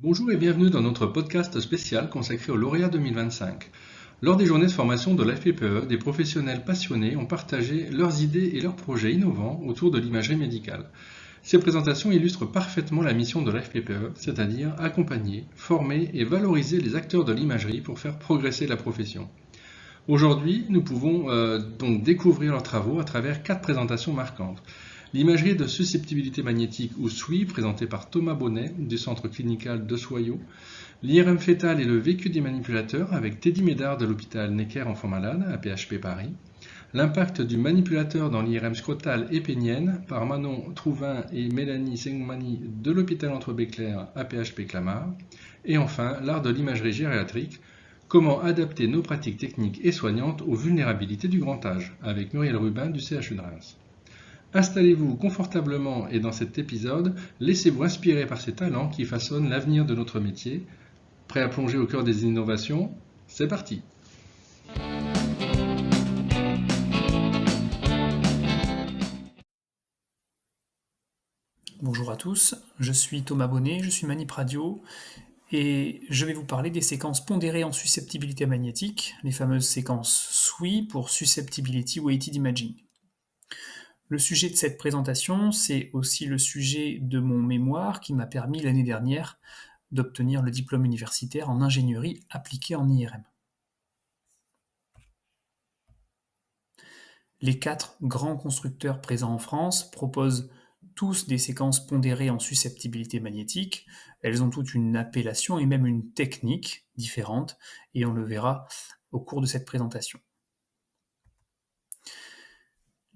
Bonjour et bienvenue dans notre podcast spécial consacré aux lauréats 2025. Lors des journées de formation de l'FPPE, des professionnels passionnés ont partagé leurs idées et leurs projets innovants autour de l'imagerie médicale. Ces présentations illustrent parfaitement la mission de l'FPPE, c'est-à-dire accompagner, former et valoriser les acteurs de l'imagerie pour faire progresser la profession. Aujourd'hui, nous pouvons donc découvrir leurs travaux à travers 4 présentations marquantes. L'imagerie de susceptibilité magnétique ou SWI, présentée par Thomas Bonnet du Centre clinical de Soyaux. L'IRM fœtal et le vécu des manipulateurs avec Teddy Médard de l'hôpital Necker Enfants Malades à PHP Paris. L'impact du manipulateur dans l'IRM scrotale et pénienne par Manon Trouvin et Mélanie Sengmani de l'hôpital Entre-Béclair à PHP Clamart. Et enfin, l'art de l'imagerie gériatrique. Comment adapter nos pratiques techniques et soignantes aux vulnérabilités du grand âge, avec Muriel Rubin du CHU de Reims. Installez-vous confortablement et dans cet épisode, laissez-vous inspirer par ces talents qui façonnent l'avenir de notre métier. Prêt à plonger au cœur des innovations? C'est parti! Bonjour à tous, je suis Thomas Bonnet, je suis Manip Radio et je vais vous parler des séquences pondérées en susceptibilité magnétique, les fameuses séquences SWI pour Susceptibility Weighted Imaging. Le sujet de cette présentation, c'est aussi le sujet de mon mémoire qui m'a permis l'année dernière d'obtenir le diplôme universitaire en ingénierie appliquée en IRM. Les 4 grands constructeurs présents en France proposent tous des séquences pondérées en susceptibilité magnétique. Elles ont toutes une appellation et même une technique différente, et on le verra au cours de cette présentation.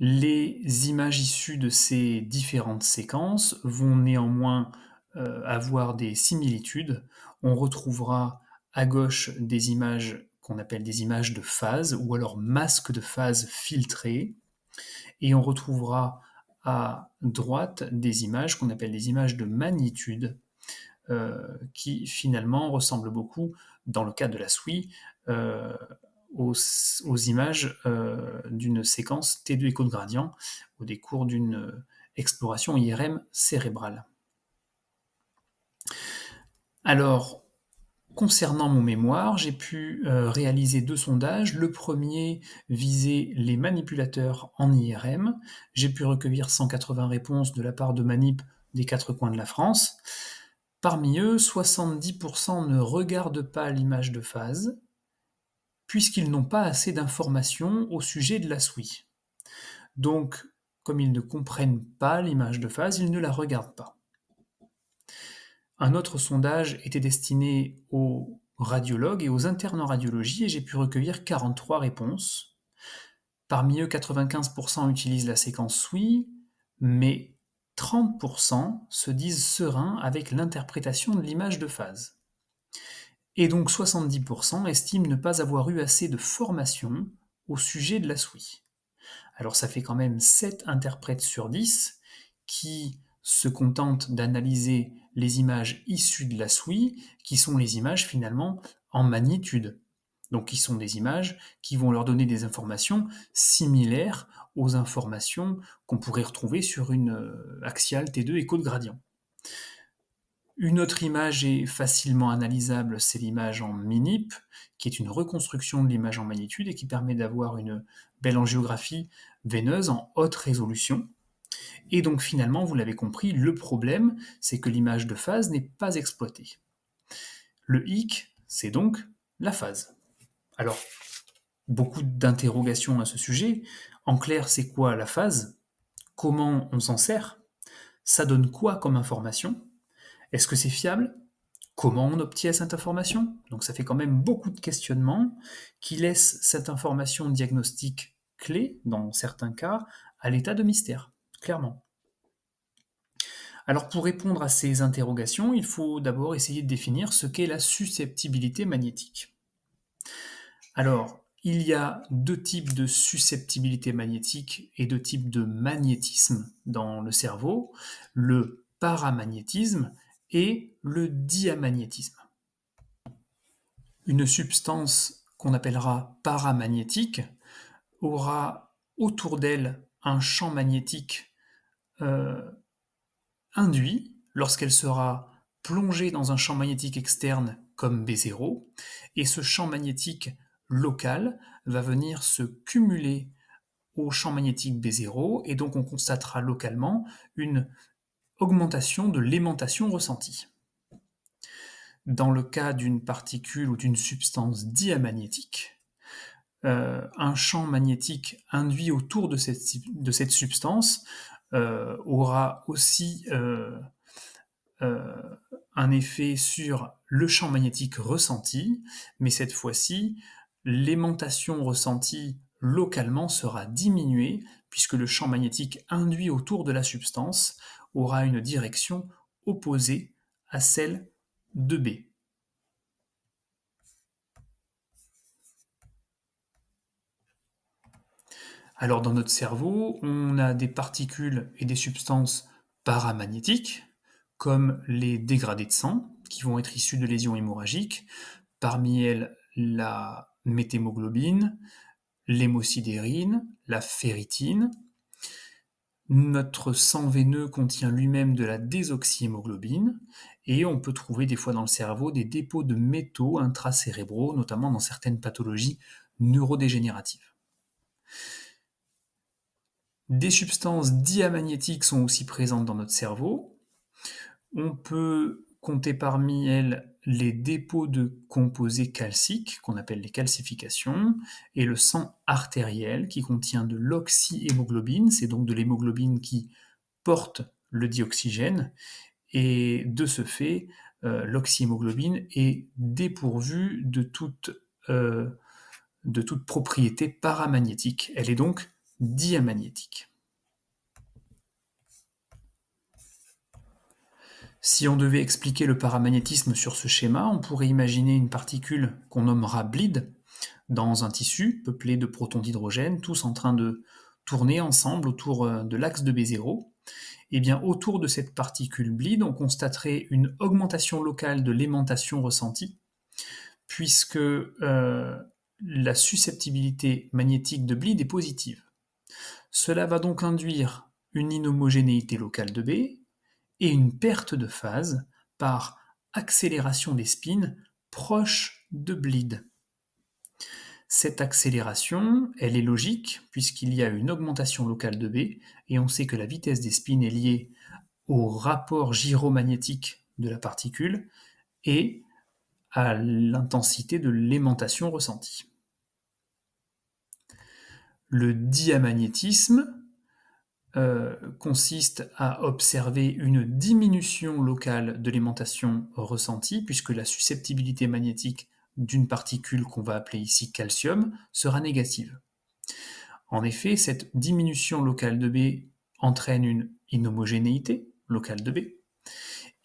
Les images issues de ces différentes séquences vont néanmoins avoir des similitudes. On retrouvera à gauche des images qu'on appelle des images de phase, ou alors masques de phase filtrés, et on retrouvera à droite des images qu'on appelle des images de magnitude, qui finalement ressemblent beaucoup, dans le cas de la SWI, aux images d'une séquence T2 écho de gradient au décours d'une exploration IRM cérébrale. Alors, concernant mon mémoire, j'ai pu réaliser 2 sondages. Le premier visait les manipulateurs en IRM. J'ai pu recueillir 180 réponses de la part de Manip des 4 coins de la France. Parmi eux, 70% ne regardent pas l'image de phase, puisqu'ils n'ont pas assez d'informations au sujet de la SWI. Donc, comme ils ne comprennent pas l'image de phase, ils ne la regardent pas. Un autre sondage était destiné aux radiologues et aux internes en radiologie et j'ai pu recueillir 43 réponses. Parmi eux, 95% utilisent la séquence SWI, mais 30% se disent sereins avec l'interprétation de l'image de phase. Et donc 70% estiment ne pas avoir eu assez de formation au sujet de la SWI. Alors ça fait quand même 7 interprètes sur 10 qui se contentent d'analyser les images issues de la SWI, qui sont les images finalement en magnitude. Donc qui sont des images qui vont leur donner des informations similaires aux informations qu'on pourrait retrouver sur une axiale T2 écho de gradient. Une autre image est facilement analysable, c'est l'image en MINIP, qui est une reconstruction de l'image en magnitude et qui permet d'avoir une belle angiographie veineuse en haute résolution. Et donc finalement, vous l'avez compris, le problème, c'est que l'image de phase n'est pas exploitée. Le hic, c'est donc la phase. Alors, beaucoup d'interrogations à ce sujet. En clair, c'est quoi la phase? Comment on s'en sert? Ça donne quoi comme information? Est-ce que c'est fiable? Comment on obtient cette information? Donc ça fait quand même beaucoup de questionnements qui laissent cette information diagnostique clé, dans certains cas, à l'état de mystère, clairement. Alors pour répondre à ces interrogations, il faut d'abord essayer de définir ce qu'est la susceptibilité magnétique. Alors, il y a 2 types de susceptibilité magnétique et 2 types de magnétisme dans le cerveau, le paramagnétisme et le diamagnétisme. Une substance qu'on appellera paramagnétique aura autour d'elle un champ magnétique induit lorsqu'elle sera plonger dans un champ magnétique externe comme B0, et ce champ magnétique local va venir se cumuler au champ magnétique B0, et donc on constatera localement une augmentation de l'aimantation ressentie. Dans le cas d'une particule ou d'une substance diamagnétique, un champ magnétique induit autour de cette substance aura aussi un effet sur le champ magnétique ressenti, mais cette fois-ci, l'aimantation ressentie localement sera diminuée puisque le champ magnétique induit autour de la substance aura une direction opposée à celle de B. Alors dans notre cerveau, on a des particules et des substances paramagnétiques, comme les dégradés de sang, qui vont être issus de lésions hémorragiques, parmi elles la méthémoglobine, l'hémosidérine, la ferritine. Notre sang veineux contient lui-même de la désoxyhémoglobine, et on peut trouver des fois dans le cerveau des dépôts de métaux intracérébraux, notamment dans certaines pathologies neurodégénératives. Des substances diamagnétiques sont aussi présentes dans notre cerveau. On peut compter parmi elles les dépôts de composés calciques, qu'on appelle les calcifications, et le sang artériel qui contient de l'oxyhémoglobine, c'est donc de l'hémoglobine qui porte le dioxygène, et de ce fait, l'oxyhémoglobine est dépourvue de toute propriété paramagnétique. Elle est donc diamagnétique. Si on devait expliquer le paramagnétisme sur ce schéma, on pourrait imaginer une particule qu'on nommera bleed dans un tissu peuplé de protons d'hydrogène, tous en train de tourner ensemble autour de l'axe de B0. Et bien autour de cette particule bleed, on constaterait une augmentation locale de l'aimantation ressentie, puisque la susceptibilité magnétique de bleed est positive. Cela va donc induire une inhomogénéité locale de B et une perte de phase par accélération des spins proches de bleed. Cette accélération, elle est logique puisqu'il y a une augmentation locale de B et on sait que la vitesse des spins est liée au rapport gyromagnétique de la particule et à l'intensité de l'aimantation ressentie. Le diamagnétisme consiste à observer une diminution locale de l'aimantation ressentie, puisque la susceptibilité magnétique d'une particule qu'on va appeler ici calcium sera négative. En effet, cette diminution locale de B entraîne une inhomogénéité locale de B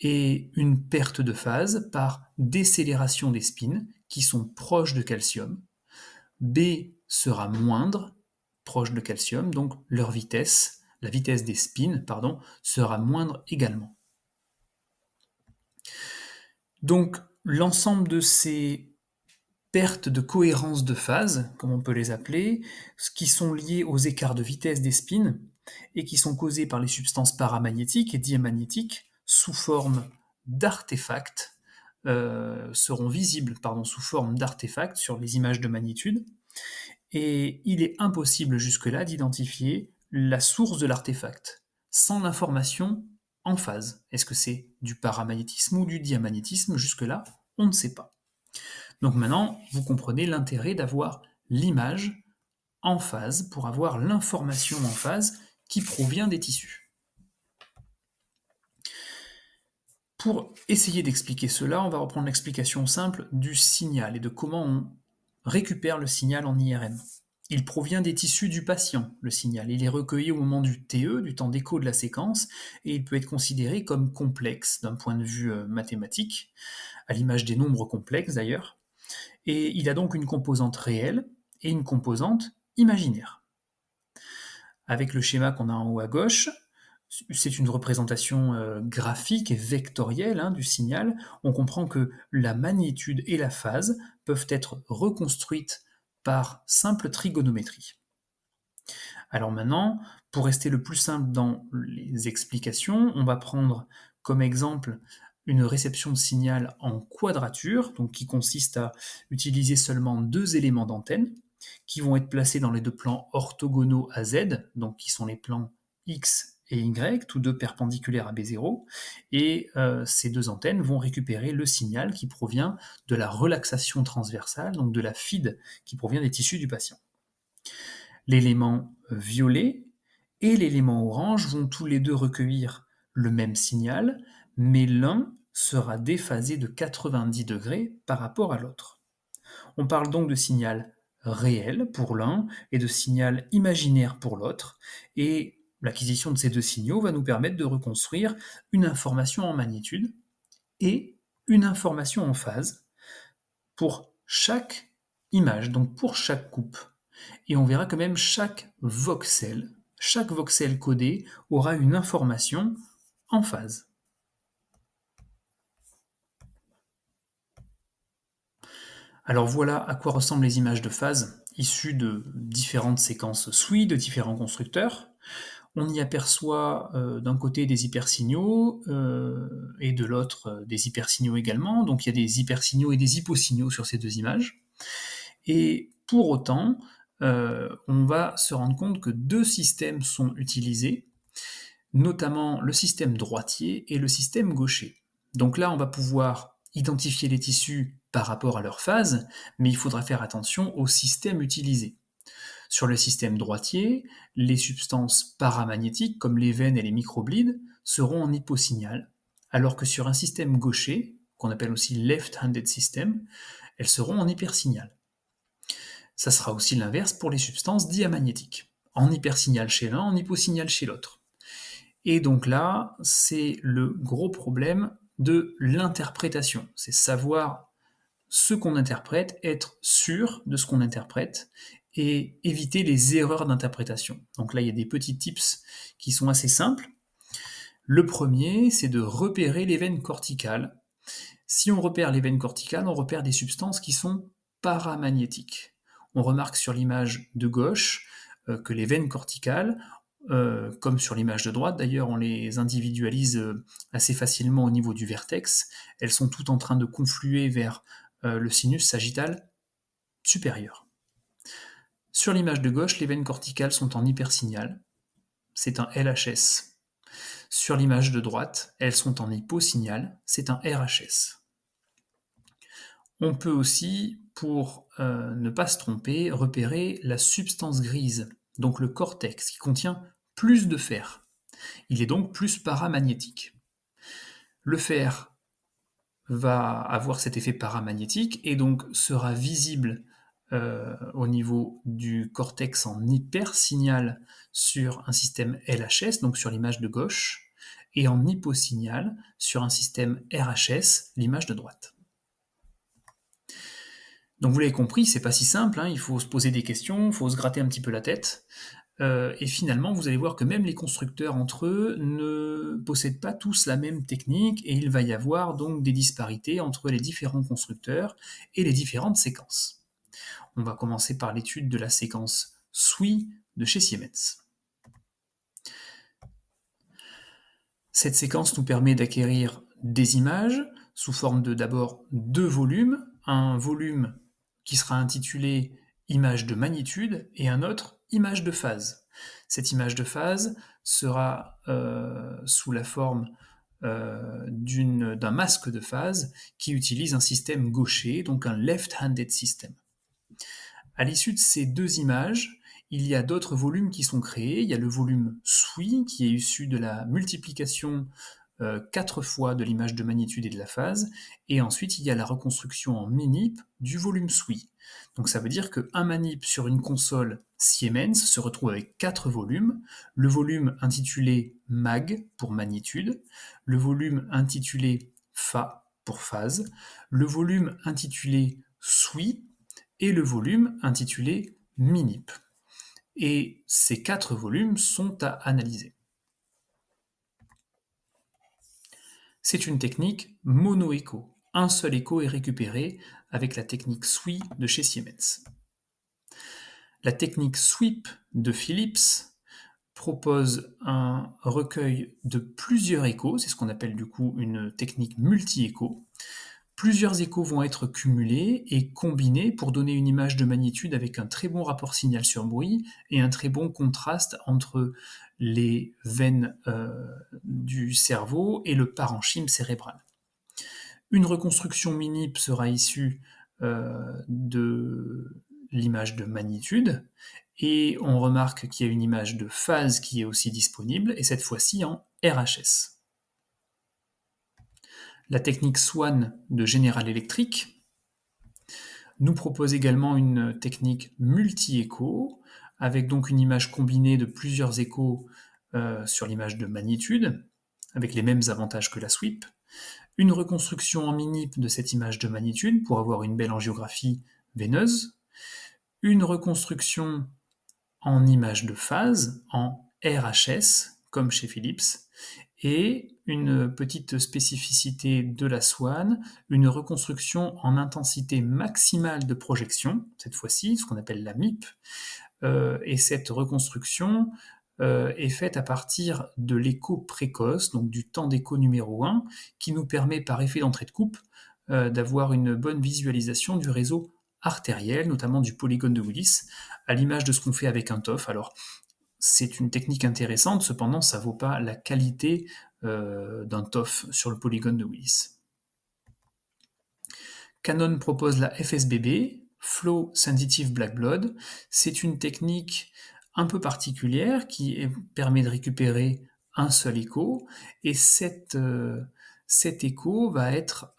et une perte de phase par décélération des spins qui sont proches de calcium. B sera moindre, proche de calcium, donc leur vitesse, la vitesse des spins, sera moindre également. Donc l'ensemble de ces pertes de cohérence de phase, comme on peut les appeler, qui sont liées aux écarts de vitesse des spins et qui sont causées par les substances paramagnétiques et diamagnétiques sous forme d'artefacts, seront visibles sous forme d'artefacts sur les images de magnitude. Et il est impossible jusque-là d'identifier la source de l'artefact sans l'information en phase. Est-ce que c'est du paramagnétisme ou du diamagnétisme? Jusque-là, on ne sait pas. Donc maintenant, vous comprenez l'intérêt d'avoir l'image en phase pour avoir l'information en phase qui provient des tissus. Pour essayer d'expliquer cela, on va reprendre l'explication simple du signal et de comment on récupère le signal en IRM. Il provient des tissus du patient, le signal. Il est recueilli au moment du TE, du temps d'écho de la séquence, et il peut être considéré comme complexe d'un point de vue mathématique, à l'image des nombres complexes d'ailleurs. Et il a donc une composante réelle et une composante imaginaire. Avec le schéma qu'on a en haut à gauche, c'est une représentation graphique et vectorielle du signal. On comprend que la magnitude et la phase peuvent être reconstruites par simple trigonométrie. Alors maintenant, pour rester le plus simple dans les explications, on va prendre comme exemple une réception de signal en quadrature, donc qui consiste à utiliser seulement deux éléments d'antenne, qui vont être placés dans les deux plans orthogonaux à Z, donc qui sont les plans X et Y, tous deux perpendiculaires à B0, et ces deux antennes vont récupérer le signal qui provient de la relaxation transversale, donc de la FID qui provient des tissus du patient. L'élément violet et l'élément orange vont tous les deux recueillir le même signal, mais l'un sera déphasé de 90 degrés par rapport à l'autre. On parle donc de signal réel pour l'un et de signal imaginaire pour l'autre, et l'acquisition de ces deux signaux va nous permettre de reconstruire une information en magnitude et une information en phase pour chaque image, donc pour chaque coupe. Et on verra que même chaque voxel codé aura une information en phase. Alors voilà à quoi ressemblent les images de phase issues de différentes séquences SWI de différents constructeurs. On y aperçoit d'un côté des hypersignaux et de l'autre des hypersignaux également. Donc il y a des hypersignaux et des hyposignaux sur ces deux images. Et pour autant, on va se rendre compte que deux systèmes sont utilisés, notamment le système droitier et le système gaucher. Donc là, on va pouvoir identifier les tissus par rapport à leur phase, mais il faudra faire attention au système utilisé. Sur le système droitier, les substances paramagnétiques, comme les veines et les microglides, seront en hyposignal, alors que sur un système gaucher, qu'on appelle aussi left-handed system, elles seront en hypersignal. Ça sera aussi l'inverse pour les substances diamagnétiques, en hypersignal chez l'un, en hyposignal chez l'autre. Et donc là, c'est le gros problème de l'interprétation, c'est savoir ce qu'on interprète, être sûr de ce qu'on interprète et éviter les erreurs d'interprétation. Donc là, il y a des petits tips qui sont assez simples. Le premier, c'est de repérer les veines corticales. Si on repère les veines corticales, on repère des substances qui sont paramagnétiques. On remarque sur l'image de gauche que les veines corticales, comme sur l'image de droite, d'ailleurs on les individualise assez facilement au niveau du vertex, elles sont toutes en train de confluer vers le sinus sagittal supérieur. Sur l'image de gauche, les veines corticales sont en hypersignal, c'est un LHS. Sur l'image de droite, elles sont en hyposignal, c'est un RHS. On peut aussi, pour ne pas se tromper, repérer la substance grise, donc le cortex, qui contient plus de fer. Il est donc plus paramagnétique. Le fer va avoir cet effet paramagnétique et donc sera visible au niveau du cortex en hypersignal sur un système LHS, donc sur l'image de gauche, et en hyposignal sur un système RHS, l'image de droite. Donc vous l'avez compris, c'est pas si simple, hein, il faut se poser des questions, il faut se gratter un petit peu la tête. Et finalement, vous allez voir que même les constructeurs entre eux ne possèdent pas tous la même technique et il va y avoir donc des disparités entre les différents constructeurs et les différentes séquences. On va commencer par l'étude de la séquence SWI de chez Siemens. Cette séquence nous permet d'acquérir des images sous forme de d'abord deux volumes, un volume qui sera intitulé image de magnitude et un autre image de phase. Cette image de phase sera sous la forme d'un masque de phase qui utilise un système gaucher, donc un left-handed system. À l'issue de ces deux images, il y a d'autres volumes qui sont créés. Il y a le volume SWI qui est issu de la multiplication 4 fois de l'image de magnitude et de la phase, et ensuite il y a la reconstruction en minip du volume SWI. Donc ça veut dire qu'un manip sur une console Siemens se retrouve avec 4 volumes, le volume intitulé MAG pour magnitude, le volume intitulé PHA pour phase, le volume intitulé SWI et le volume intitulé MINIP. Et ces 4 volumes sont à analyser. C'est une technique mono-écho. Un seul écho est récupéré avec la technique SWI de chez Siemens. La technique SWIP de Philips propose un recueil de plusieurs échos, c'est ce qu'on appelle du coup une technique multi-écho. Plusieurs échos vont être cumulés et combinés pour donner une image de magnitude avec un très bon rapport signal sur bruit et un très bon contraste entre les veines du cerveau et le parenchyme cérébral. Une reconstruction MINIP sera issue de l'image de magnitude, et on remarque qu'il y a une image de phase qui est aussi disponible, et cette fois-ci en RHS. La technique SWAN de General Electric nous propose également une technique multi-écho, avec donc une image combinée de plusieurs échos sur l'image de magnitude, avec les mêmes avantages que la SWIP, une reconstruction en MINIP de cette image de magnitude pour avoir une belle angiographie veineuse, une reconstruction en image de phase, en RHS, comme chez Philips, et une petite spécificité de la SWAN, une reconstruction en intensité maximale de projection, cette fois-ci, ce qu'on appelle la MIP, et cette reconstruction est faite à partir de l'écho précoce, donc du temps d'écho numéro 1, qui nous permet par effet d'entrée de coupe d'avoir une bonne visualisation du réseau artériel, notamment du polygone de Willis, à l'image de ce qu'on fait avec un TOF. Alors, c'est une technique intéressante, cependant, ça ne vaut pas la qualité d'un TOF sur le polygone de Willis. Canon propose la FSBB, Flow Sensitive Black Blood. C'est une technique un peu particulière qui permet de récupérer un seul écho, et cet écho va être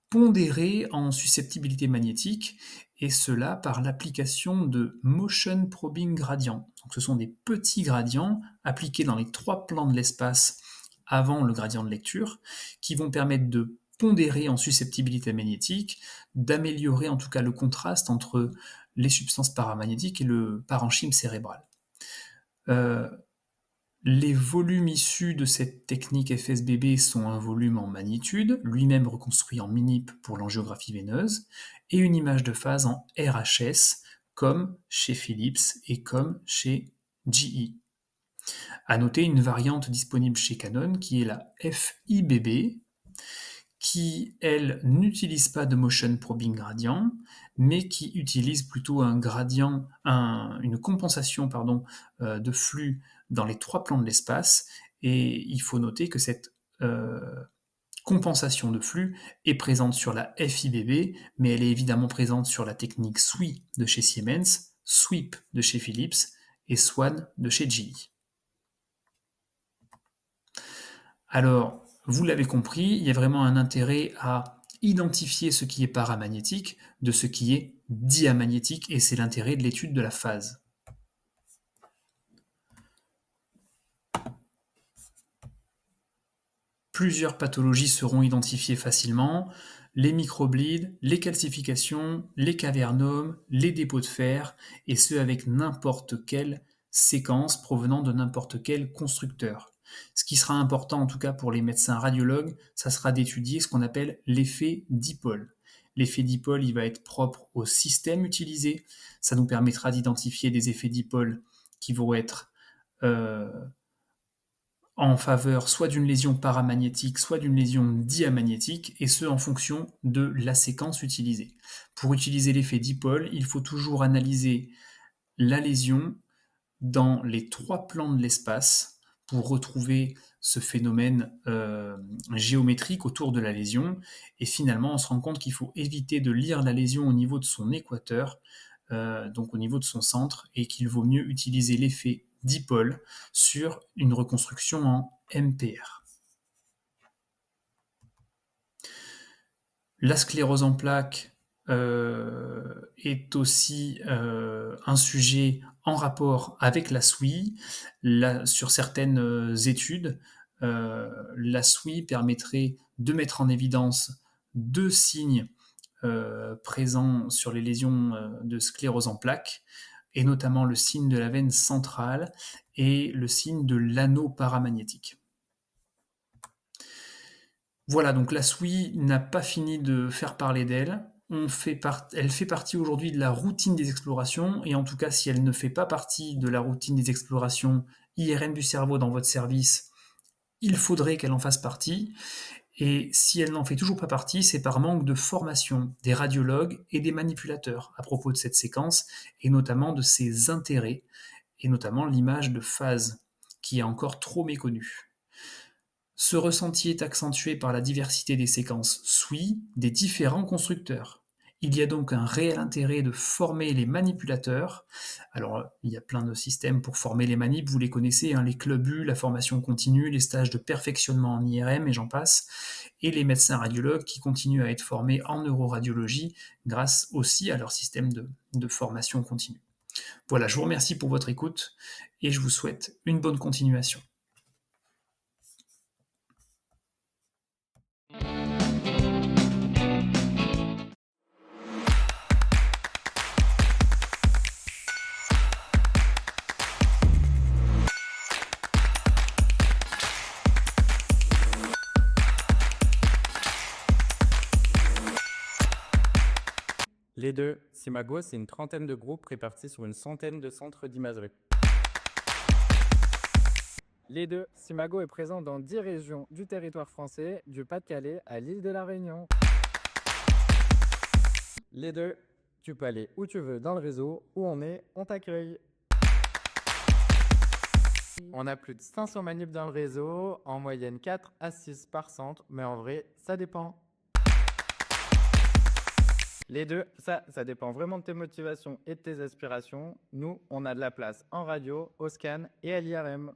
pondéré en susceptibilité magnétique, et cela par l'application de motion probing gradients. Donc, ce sont des petits gradients appliqués dans les 3 plans de l'espace avant le gradient de lecture, qui vont permettre de pondérer en susceptibilité magnétique, d'améliorer en tout cas le contraste entre les substances paramagnétiques et le parenchyme cérébral. Les volumes issus de cette technique FSBB sont un volume en magnitude, lui-même reconstruit en MINIP pour l'angiographie veineuse, et une image de phase en RHS, comme chez Philips et comme chez GE. À noter une variante disponible chez Canon qui est la FIBB, qui, elle, n'utilise pas de motion probing gradient, mais qui utilise plutôt un gradient, une compensation de flux dans les 3 plans de l'espace, et il faut noter que cette compensation de flux est présente sur la FIBB, mais elle est évidemment présente sur la technique SWI de chez Siemens, SWIP de chez Philips et SWAN de chez GE. Alors, vous l'avez compris, il y a vraiment un intérêt à identifier ce qui est paramagnétique de ce qui est diamagnétique, et c'est l'intérêt de l'étude de la phase. Plusieurs pathologies seront identifiées facilement: les microbleeds, les calcifications, les cavernomes, les dépôts de fer, et ce avec n'importe quelle séquence provenant de n'importe quel constructeur. Ce qui sera important, en tout cas pour les médecins radiologues, ça sera d'étudier ce qu'on appelle l'effet dipole. L'effet dipole, il va être propre au système utilisé. Ça nous permettra d'identifier des effets dipole qui vont être en faveur soit d'une lésion paramagnétique, soit d'une lésion diamagnétique, et ce en fonction de la séquence utilisée. Pour utiliser l'effet dipole, il faut toujours analyser la lésion dans les 3 plans de l'espace pour retrouver ce phénomène géométrique autour de la lésion, et finalement on se rend compte qu'il faut éviter de lire la lésion au niveau de son équateur, donc au niveau de son centre, et qu'il vaut mieux utiliser l'effet dipole sur une reconstruction en MPR. La sclérose en plaques est aussi un sujet en rapport avec la SWI. Sur certaines études, la SWI permettrait de mettre en évidence 2 signes présents sur les lésions de sclérose en plaques, et notamment le signe de la veine centrale et le signe de l'anneau paramagnétique. Voilà, donc la SWI n'a pas fini de faire parler d'elle. elle fait partie aujourd'hui de la routine des explorations, et en tout cas, si elle ne fait pas partie de la routine des explorations IRM du cerveau dans votre service, il faudrait qu'elle en fasse partie. Et si elle n'en fait toujours pas partie, c'est par manque de formation des radiologues et des manipulateurs à propos de cette séquence, et notamment de ses intérêts, et notamment l'image de phase, qui est encore trop méconnue. Ce ressenti est accentué par la diversité des séquences SWI des différents constructeurs. Il y a donc un réel intérêt de former les manipulateurs. Alors, il y a plein de systèmes pour former les manips, vous les connaissez, hein, les clubs U, la formation continue, les stages de perfectionnement en IRM et j'en passe, et les médecins radiologues qui continuent à être formés en neuroradiologie grâce aussi à leur système de formation continue. Voilà, je vous remercie pour votre écoute et je vous souhaite une bonne continuation. Les deux, Simago, c'est une trentaine de groupes répartis sur une centaine de centres d'imagerie. Les deux, Simago est présent dans 10 régions du territoire français, du Pas-de-Calais à l'île de la Réunion. Les deux, tu peux aller où tu veux dans le réseau, où on est, on t'accueille. On a plus de 500 manips dans le réseau, en moyenne 4 à 6 par centre, mais en vrai, ça dépend. Les deux, ça dépend vraiment de tes motivations et de tes aspirations. Nous, on a de la place en radio, au scan et à l'IRM.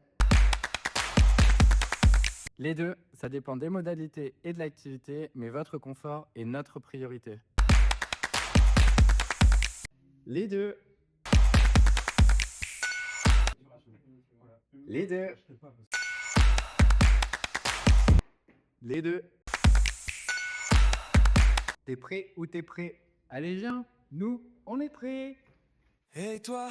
Les deux, ça dépend des modalités et de l'activité, mais votre confort est notre priorité. Les deux. Les deux. Les deux. T'es prêt ou t'es prêt? Allez, viens, nous, on est prêts. Et toi,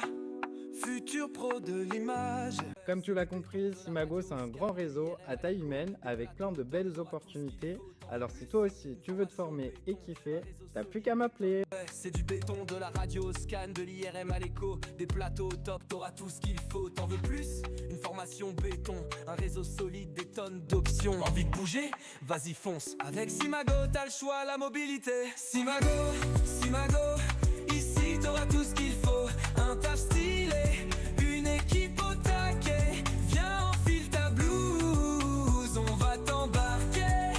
futur pro de l'image. Comme tu l'as compris, Simago, c'est un grand réseau à taille humaine avec plein de belles opportunités. Alors si toi aussi tu veux te former et kiffer, t'as plus qu'à m'appeler. C'est du béton, de la radio, scan, de l'IRM à l'écho, des plateaux top, t'auras tout ce qu'il faut. T'en veux plus? Une formation béton, un réseau solide, des tonnes d'options. Envie de bouger? Vas-y fonce. Avec Simago, t'as le choix, la mobilité. Simago, Simago, ici t'auras tout ce qu'il faut. Un taf stylé, une équipe au taquet. Viens, enfile ta blouse, on va t'embarquer.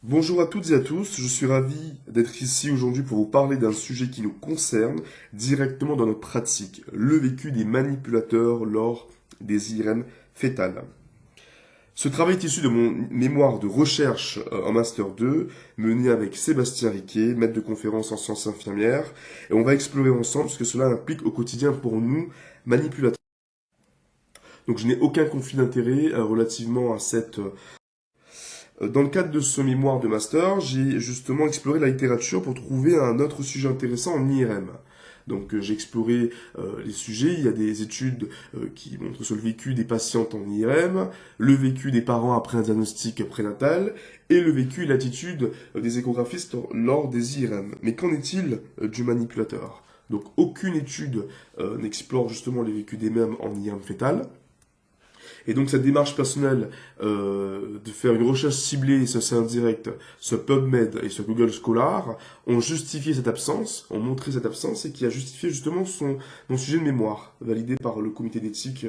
Bonjour à toutes et à tous, je suis ravi d'être ici aujourd'hui pour vous parler d'un sujet qui nous concerne directement dans notre pratique, le vécu des manipulateurs lors des IRM fétales. Ce travail est issu de mon mémoire de recherche en Master 2, mené avec Sébastien Riquet, maître de conférence en sciences infirmières, et on va explorer ensemble ce que cela implique au quotidien pour nous, manipulateurs. Donc je n'ai aucun conflit d'intérêt relativement à cette... Dans le cadre de ce mémoire de master, j'ai justement exploré la littérature pour trouver un autre sujet intéressant en IRM. Donc j'ai exploré les sujets, il y a des études qui montrent sur le vécu des patientes en IRM, le vécu des parents après un diagnostic prénatal, et le vécu et l'attitude des échographistes lors des IRM. Mais qu'en est-il du manipulateur? Donc aucune étude n'explore justement les vécus des mêmes en IRM fétal. Et donc cette démarche personnelle de faire une recherche ciblée sur CinDirect, sur PubMed et sur Google Scholar ont justifié cette absence, ont montré cette absence et qui a justifié justement mon sujet de mémoire, validé par le comité d'éthique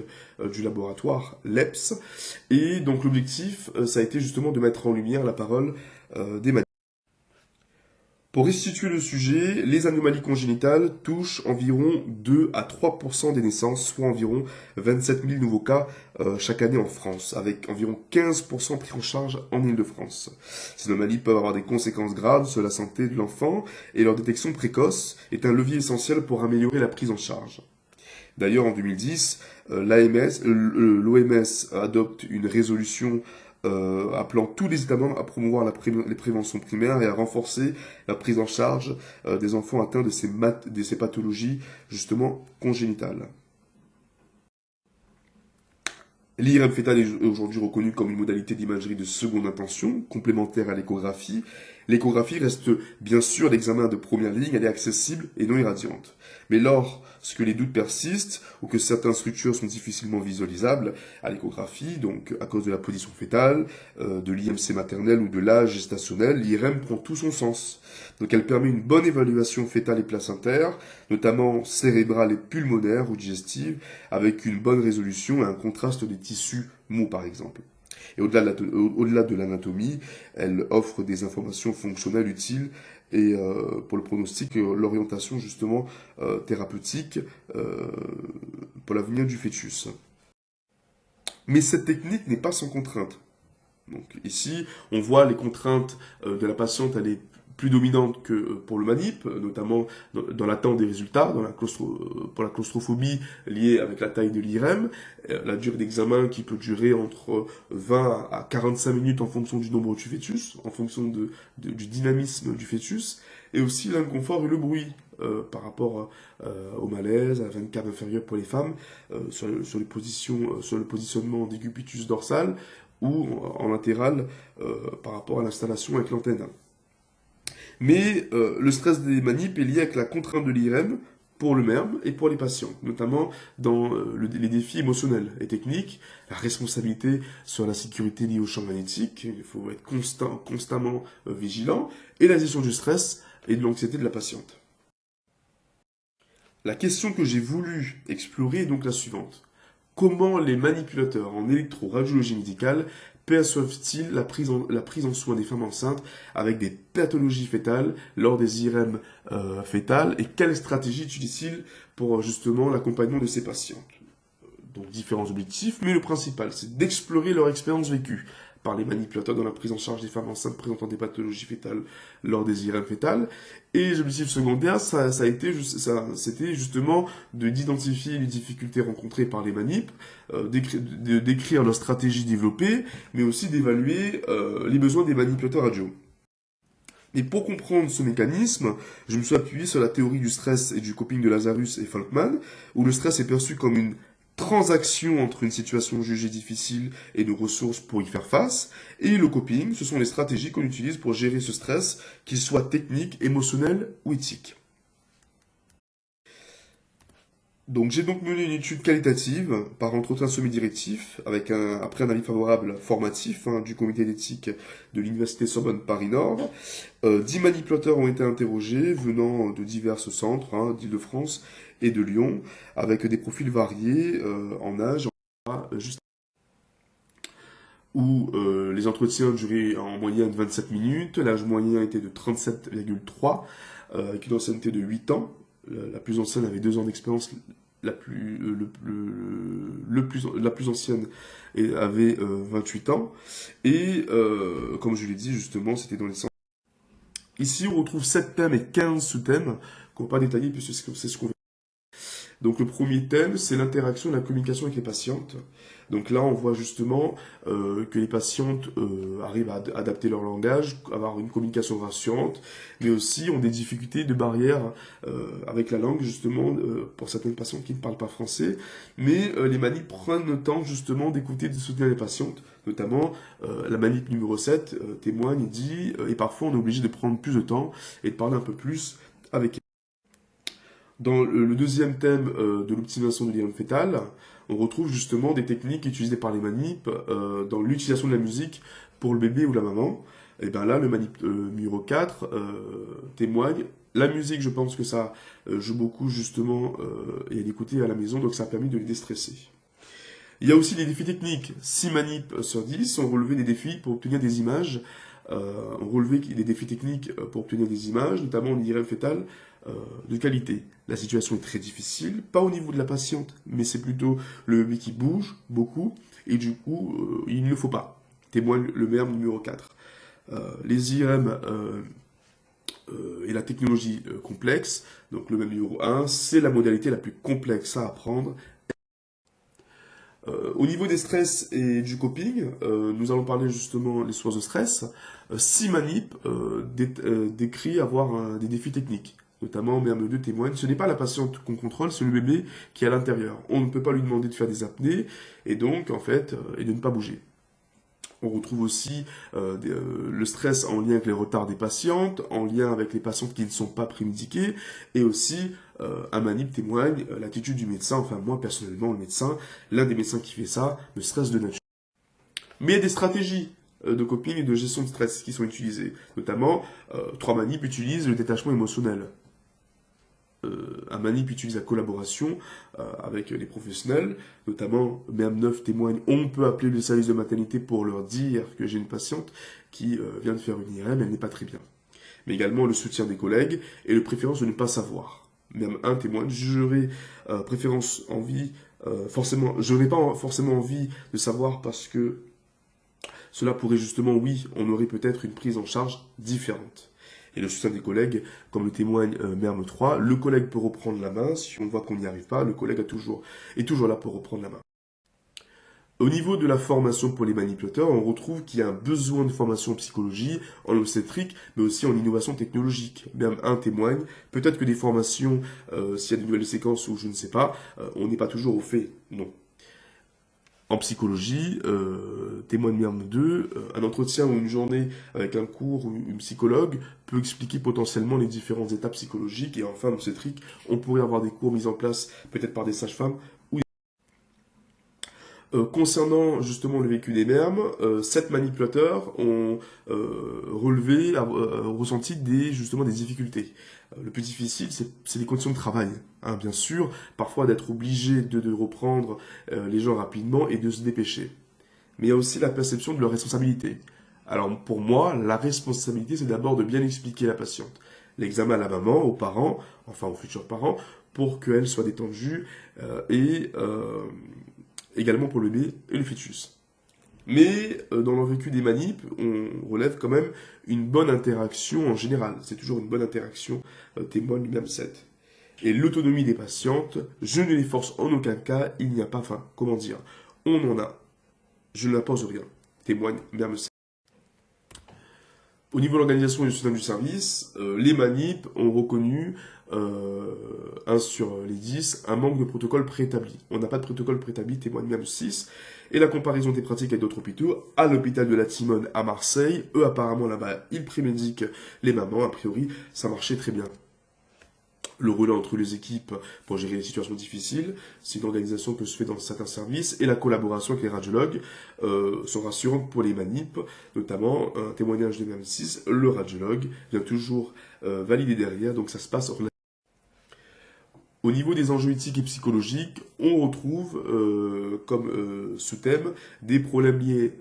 du laboratoire, l'EPS. Et donc l'objectif, ça a été justement de mettre en lumière la parole des manipulateurs. Pour restituer le sujet, les anomalies congénitales touchent environ 2 à 3% des naissances, soit environ 27 000 nouveaux cas chaque année en France, avec environ 15% pris en charge en Île-de-France. Ces anomalies peuvent avoir des conséquences graves sur la santé de l'enfant et leur détection précoce est un levier essentiel pour améliorer la prise en charge. D'ailleurs, en 2010, l'OMS adopte une résolution appelant tous les États membres à promouvoir les préventions primaires et à renforcer la prise en charge des enfants atteints de ces pathologies justement congénitales. L'IRM fœtal est aujourd'hui reconnu comme une modalité d'imagerie de seconde intention, complémentaire à l'échographie. L'échographie reste bien sûr l'examen de première ligne, elle est accessible et non irradiante. Mais lorsque les doutes persistent ou que certaines structures sont difficilement visualisables à l'échographie, donc à cause de la position fœtale, de l'IMC maternel ou de l'âge gestationnel, l'IRM prend tout son sens. Donc elle permet une bonne évaluation fœtale et placentaire, notamment cérébrale et pulmonaire ou digestive, avec une bonne résolution et un contraste des tissus mous par exemple. Et au-delà de l'anatomie, elle offre des informations fonctionnelles utiles et pour le pronostic, l'orientation justement thérapeutique pour l'avenir du fœtus. Mais cette technique n'est pas sans contrainte. Donc ici, on voit les contraintes de la patiente, elle est plus dominante que pour le manip, notamment dans l'attente des résultats, pour la claustrophobie liée avec la taille de l'IRM, la durée d'examen qui peut durer entre 20 à 45 minutes en fonction du nombre du fœtus, en fonction du dynamisme du fœtus, et aussi l'inconfort et le bruit par rapport au malaise, à la veine cave inférieure pour les femmes, sur le positionnement des cubitus dorsal, ou en latéral par rapport à l'installation avec l'antenne. Mais le stress des manips est lié avec la contrainte de l'IRM pour le MERM et pour les patients, notamment dans les défis émotionnels et techniques, la responsabilité sur la sécurité liée au champ magnétique, il faut être constamment vigilant, et la gestion du stress et de l'anxiété de la patiente. La question que j'ai voulu explorer est donc la suivante. Comment les manipulateurs en électroradiologie médicale perçoivent-ils la prise en soin des femmes enceintes avec des pathologies fœtales lors des IRM fœtales et quelles stratégies utilisent-ils pour justement l'accompagnement de ces patientes? Donc différents objectifs, mais le principal, c'est d'explorer leur expérience vécue par les manipulateurs dans la prise en charge des femmes enceintes présentant des pathologies fœtales lors des IRM fœtales. Et l'objectif secondaire, c'était justement d'identifier les difficultés rencontrées par les manips, de décrire leur stratégie développée, mais aussi d'évaluer les besoins des manipulateurs radio. Et pour comprendre ce mécanisme, je me suis appuyé sur la théorie du stress et du coping de Lazarus et Folkman, où le stress est perçu comme une transaction entre une situation jugée difficile et de ressources pour y faire face, et le coping, ce sont les stratégies qu'on utilise pour gérer ce stress, qu'il soit technique, émotionnel ou éthique. Donc j'ai donc mené une étude qualitative par entretien semi-directif, après un avis favorable formatif du comité d'éthique de l'Université Sorbonne Paris-Nord. 10 manipulateurs ont été interrogés venant de divers centres d'Île-de-France et de Lyon, avec des profils variés en âge, où les entretiens duraient en moyenne 27 minutes, l'âge moyen était de 37,3, avec une ancienneté de 8 ans. La plus ancienne avait 2 ans d'expérience, la plus ancienne avait 28 ans. Et comme je l'ai dit, justement, c'était dans les centres. Ici, on retrouve 7 thèmes et 15 sous-thèmes qu'on ne va pas détailler puisque c'est ce qu'on veut. Donc le premier thème, c'est l'interaction et la communication avec les patientes. Donc là, on voit justement que les patientes arrivent à adapter leur langage, avoir une communication rassurante, mais aussi ont des difficultés de barrière avec la langue, justement, pour certaines patientes qui ne parlent pas français. Mais les manips prennent le temps, justement, d'écouter et de soutenir les patientes. Notamment, la manip numéro 7 témoigne et dit et parfois on est obligé de prendre plus de temps et de parler un peu plus avec elle. Dans le deuxième thème de l'optimisation de l'IRM fœtal, on retrouve justement des techniques utilisées par les manips dans l'utilisation de la musique pour le bébé ou la maman. Et bien là, le manip numéro 4 témoigne. La musique, je pense que ça joue beaucoup justement et à l'écouter à la maison, donc ça a permis de les déstresser. Il y a aussi des défis techniques. 6 manips sur 10 ont relevé des défis pour obtenir des images, ont relevé des défis techniques pour obtenir des images, notamment en IRM fœtal de qualité. La situation est très difficile, pas au niveau de la patiente, mais c'est plutôt le bébé qui bouge beaucoup, et du coup, il ne faut pas. Témoigne le MERM numéro 4. Les IRM et la technologie complexe, donc le MERM numéro 1, c'est la modalité la plus complexe à apprendre. Au niveau des stress et du coping, nous allons parler justement des sources de stress. 6 manips décrit avoir des défis techniques. notamment MERM2 témoigne, ce n'est pas la patiente qu'on contrôle, c'est le bébé qui est à l'intérieur. On ne peut pas lui demander de faire des apnées et donc, en fait, et de ne pas bouger. On retrouve aussi le stress en lien avec les retards des patientes, en lien avec les patientes qui ne sont pas prémédiquées, et aussi un manip témoigne l'attitude du médecin, enfin moi personnellement le médecin, l'un des médecins qui fait ça, le stress de nature. Mais il y a des stratégies de coping et de gestion de stress qui sont utilisées. Notamment, 3 manips utilisent le détachement émotionnel. Un manip utilise la collaboration avec les professionnels, notamment MERM9 témoigne, on peut appeler le service de maternité pour leur dire que j'ai une patiente qui vient de faire une IRM, elle n'est pas très bien. Mais également le soutien des collègues et le préférence de ne pas savoir. MERM1 témoigne, j'aurais j'aurais pas forcément envie de savoir parce que cela pourrait justement, oui, on aurait peut-être une prise en charge différente. Et le soutien des collègues, comme le témoigne MERM3, le collègue peut reprendre la main. Si on voit qu'on n'y arrive pas, le collègue est toujours là pour reprendre la main. Au niveau de la formation pour les manipulateurs, on retrouve qu'il y a un besoin de formation en psychologie, en obstétrique, mais aussi en innovation technologique. MERM1 témoigne, peut-être que des formations, s'il y a de nouvelles séquences ou je ne sais pas, on n'est pas toujours au fait. Non. En psychologie, témoigne MERM2, un entretien ou une journée avec un cours ou une psychologue peut expliquer potentiellement les différentes étapes psychologiques. Et enfin, en obstétrique, on pourrait avoir des cours mis en place peut-être par des sages-femmes. Concernant justement le vécu des MERM, 7 manipulateurs ont ressenti justement des difficultés. Le plus difficile, c'est les conditions de travail, hein, bien sûr, parfois d'être obligé de reprendre les gens rapidement et de se dépêcher. Mais il y a aussi la perception de leur responsabilité. Alors pour moi, la responsabilité, c'est d'abord de bien expliquer la patiente. L'examen à la maman, aux parents, enfin aux futurs parents, pour qu'elle soit détendue et également pour le bébé et le fœtus. Mais dans le vécu des manips, on relève quand même une bonne interaction en général. C'est toujours une bonne interaction, témoigne MERM7. Et l'autonomie des patientes, je ne les force en aucun cas, il n'y a pas, enfin, comment dire, on en a, je n'impose rien, témoigne MERM7. Au niveau de l'organisation et du soutien du service, les manips ont reconnu 1 sur les 10, un manque de protocole préétabli. On n'a pas de protocole préétabli, témoigne MERM6. Et la comparaison des pratiques avec d'autres hôpitaux, à l'hôpital de la Timone à Marseille, eux apparemment là-bas, ils prémédiquent les mamans, a priori, ça marchait très bien. Le relais entre les équipes pour gérer les situations difficiles, c'est une organisation que se fait dans certains services, et la collaboration avec les radiologues sont rassurantes pour les manips, notamment un témoignage de MERM6, le radiologue vient toujours valider derrière, donc ça se passe au niveau des enjeux éthiques et psychologiques, on retrouve comme sous-thème des problèmes liés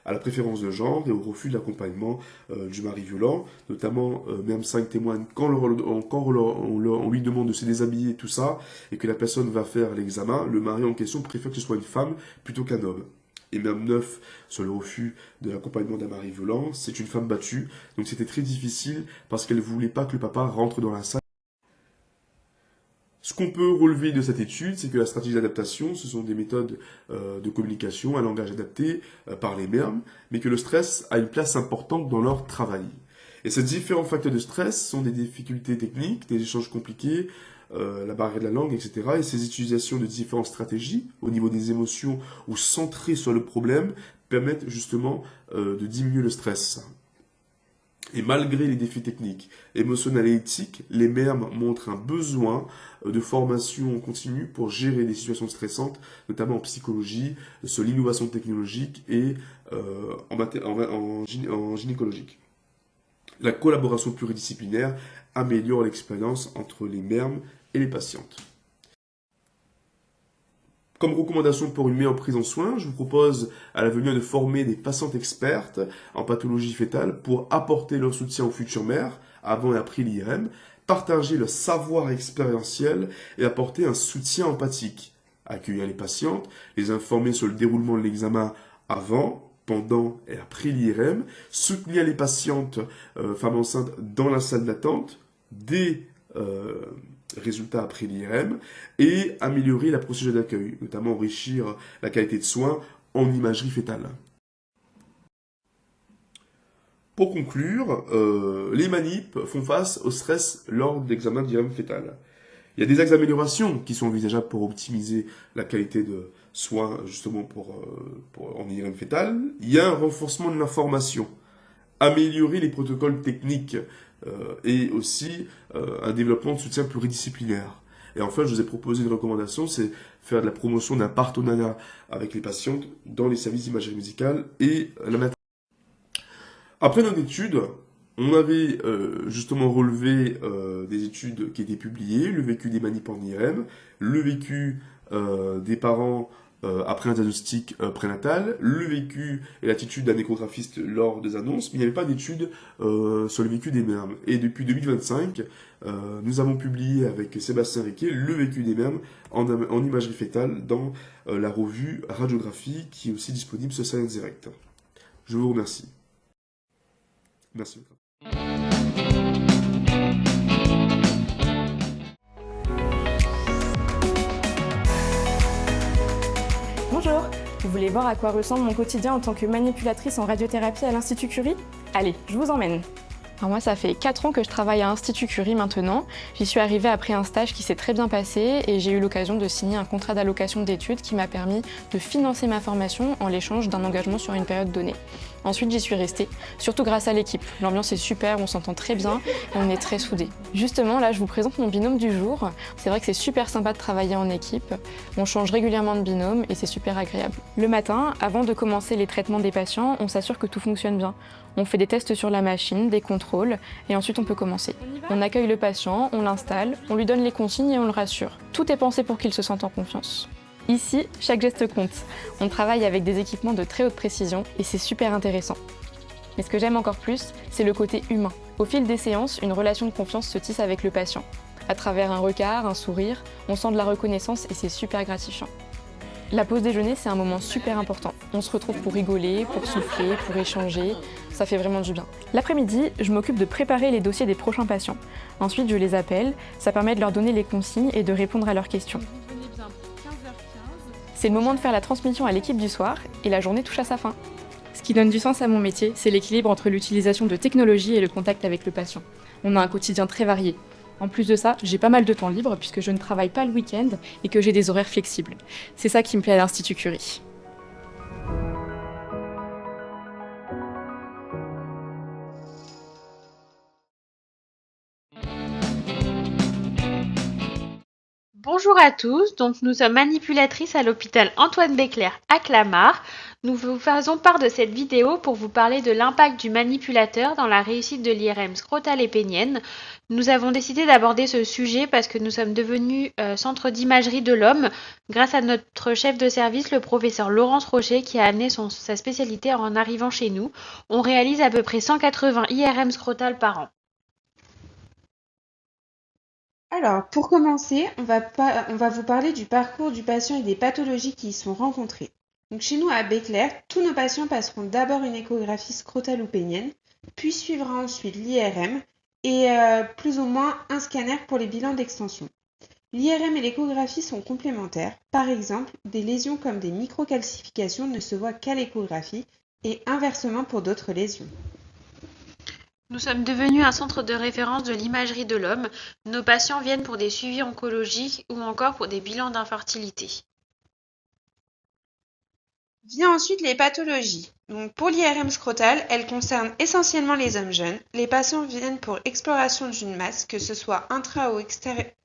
à la préférence de genre et au refus de l'accompagnement du mari violent. Notamment, MERM5 témoigne quand on lui demande de se déshabiller, tout ça, et que la personne va faire l'examen, le mari en question préfère que ce soit une femme plutôt qu'un homme. Et MERM9 sur le refus de l'accompagnement d'un mari violent, c'est une femme battue, donc c'était très difficile parce qu'elle ne voulait pas que le papa rentre dans la salle. Ce qu'on peut relever de cette étude, c'est que la stratégie d'adaptation, ce sont des méthodes de communication, un langage adapté par les MERM, mais que le stress a une place importante dans leur travail. Et ces différents facteurs de stress sont des difficultés techniques, des échanges compliqués, la barrière de la langue, etc. Et ces utilisations de différentes stratégies au niveau des émotions ou centrées sur le problème permettent justement de diminuer le stress. Et malgré les défis techniques, émotionnels et éthiques, les MERM montrent un besoin de formation continue pour gérer des situations stressantes, notamment en psychologie, sur l'innovation technologique et en gynécologique. La collaboration pluridisciplinaire améliore l'expérience entre les MERM et les patientes. Comme recommandation pour une meilleure prise en soin, je vous propose à l'avenir de former des patientes expertes en pathologie fœtale pour apporter leur soutien aux futures mères avant et après l'IRM, partager leur savoir expérientiel et apporter un soutien empathique, accueillir les patientes, les informer sur le déroulement de l'examen avant, pendant et après l'IRM, soutenir les patientes femmes enceintes dans la salle d'attente, des résultats après l'IRM, et améliorer la procédure d'accueil, notamment enrichir la qualité de soins en imagerie fœtale. Pour conclure, les manips font face au stress lors d'examens d'IRM fœtal. Il y a des axes d'amélioration qui sont envisageables pour optimiser la qualité de soins justement en IRM fœtal. Il y a un renforcement de l'information, améliorer les protocoles techniques et aussi un développement de soutien pluridisciplinaire. Et enfin, je vous ai proposé une recommandation, c'est faire de la promotion d'un partenariat avec les patientes dans les services d'imagerie médicale et la maternité. Après notre étude, on avait justement relevé des études qui étaient publiées, le vécu des manips en IRM, le vécu des parents après un diagnostic prénatal, le vécu et l'attitude d'un échographiste lors des annonces, mais il n'y avait pas d'études sur le vécu des mères. Et depuis 2025, nous avons publié avec Sébastien Riquet le vécu des mères en imagerie fœtale dans la revue Radiographie qui est aussi disponible sur Science Direct. Je vous remercie. Merci. Bonjour, vous voulez voir à quoi ressemble mon quotidien en tant que manipulatrice en radiothérapie à l'Institut Curie? Allez, je vous emmène. Alors moi, ça fait 4 ans que je travaille à l'Institut Curie maintenant. J'y suis arrivée après un stage qui s'est très bien passé et j'ai eu l'occasion de signer un contrat d'allocation d'études qui m'a permis de financer ma formation en l'échange d'un engagement sur une période donnée. Ensuite, j'y suis restée, surtout grâce à l'équipe. L'ambiance est super, on s'entend très bien et on est très soudés. Justement, là, je vous présente mon binôme du jour. C'est vrai que c'est super sympa de travailler en équipe. On change régulièrement de binôme et c'est super agréable. Le matin, avant de commencer les traitements des patients, on s'assure que tout fonctionne bien. On fait des tests sur la machine, des contrôles et ensuite on peut commencer. On accueille le patient, on l'installe, on lui donne les consignes et on le rassure. Tout est pensé pour qu'il se sente en confiance. Ici, chaque geste compte. On travaille avec des équipements de très haute précision et c'est super intéressant. Mais ce que j'aime encore plus, c'est le côté humain. Au fil des séances, une relation de confiance se tisse avec le patient. À travers un regard, un sourire, on sent de la reconnaissance et c'est super gratifiant. La pause déjeuner, c'est un moment super important. On se retrouve pour rigoler, pour souffler, pour échanger. Ça fait vraiment du bien. L'après-midi, je m'occupe de préparer les dossiers des prochains patients. Ensuite, je les appelle. Ça permet de leur donner les consignes et de répondre à leurs questions. C'est le moment de faire la transmission à l'équipe du soir et la journée touche à sa fin. Ce qui donne du sens à mon métier, c'est l'équilibre entre l'utilisation de technologies et le contact avec le patient. On a un quotidien très varié. En plus de ça, j'ai pas mal de temps libre puisque je ne travaille pas le week-end et que j'ai des horaires flexibles. C'est ça qui me plaît à l'Institut Curie. Bonjour à tous, donc nous sommes manipulatrices à l'hôpital Antoine Béclair à Clamart. Nous vous faisons part de cette vidéo pour vous parler de l'impact du manipulateur dans la réussite de l'IRM scrotale et pénienne. Nous avons décidé d'aborder ce sujet parce que nous sommes devenus centre d'imagerie de l'homme grâce à notre chef de service, le professeur Laurence Rocher, qui a amené sa spécialité en arrivant chez nous. On réalise à peu près 180 IRM scrotales par an. Alors, pour commencer, on va vous parler du parcours du patient et des pathologies qui y sont rencontrées. Donc, chez nous, à Béclair, tous nos patients passeront d'abord une échographie scrotale ou pénienne, puis suivra ensuite l'IRM et plus ou moins un scanner pour les bilans d'extension. L'IRM et l'échographie sont complémentaires. Par exemple, des lésions comme des microcalcifications ne se voient qu'à l'échographie et inversement pour d'autres lésions. Nous sommes devenus un centre de référence de l'imagerie de l'homme. Nos patients viennent pour des suivis oncologiques ou encore pour des bilans d'infertilité. Vient ensuite les pathologies. Donc pour l'IRM scrotale, elle concerne essentiellement les hommes jeunes. Les patients viennent pour exploration d'une masse, que ce soit intra- ou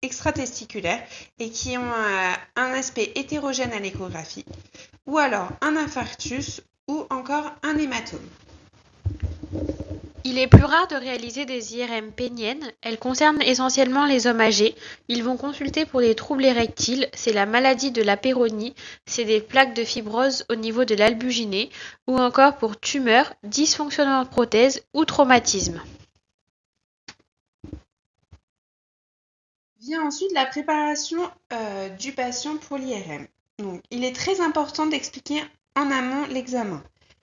extratesticulaire, et qui ont un aspect hétérogène à l'échographie, ou alors un infarctus ou encore un hématome. Il est plus rare de réaliser des IRM péniennes. Elles concernent essentiellement les hommes âgés. Ils vont consulter pour des troubles érectiles, c'est la maladie de la péronie, c'est des plaques de fibrose au niveau de l'albuginée, ou encore pour tumeurs, dysfonctionnement de prothèse ou traumatisme. Vient ensuite la préparation du patient pour l'IRM. Donc, il est très important d'expliquer en amont l'examen.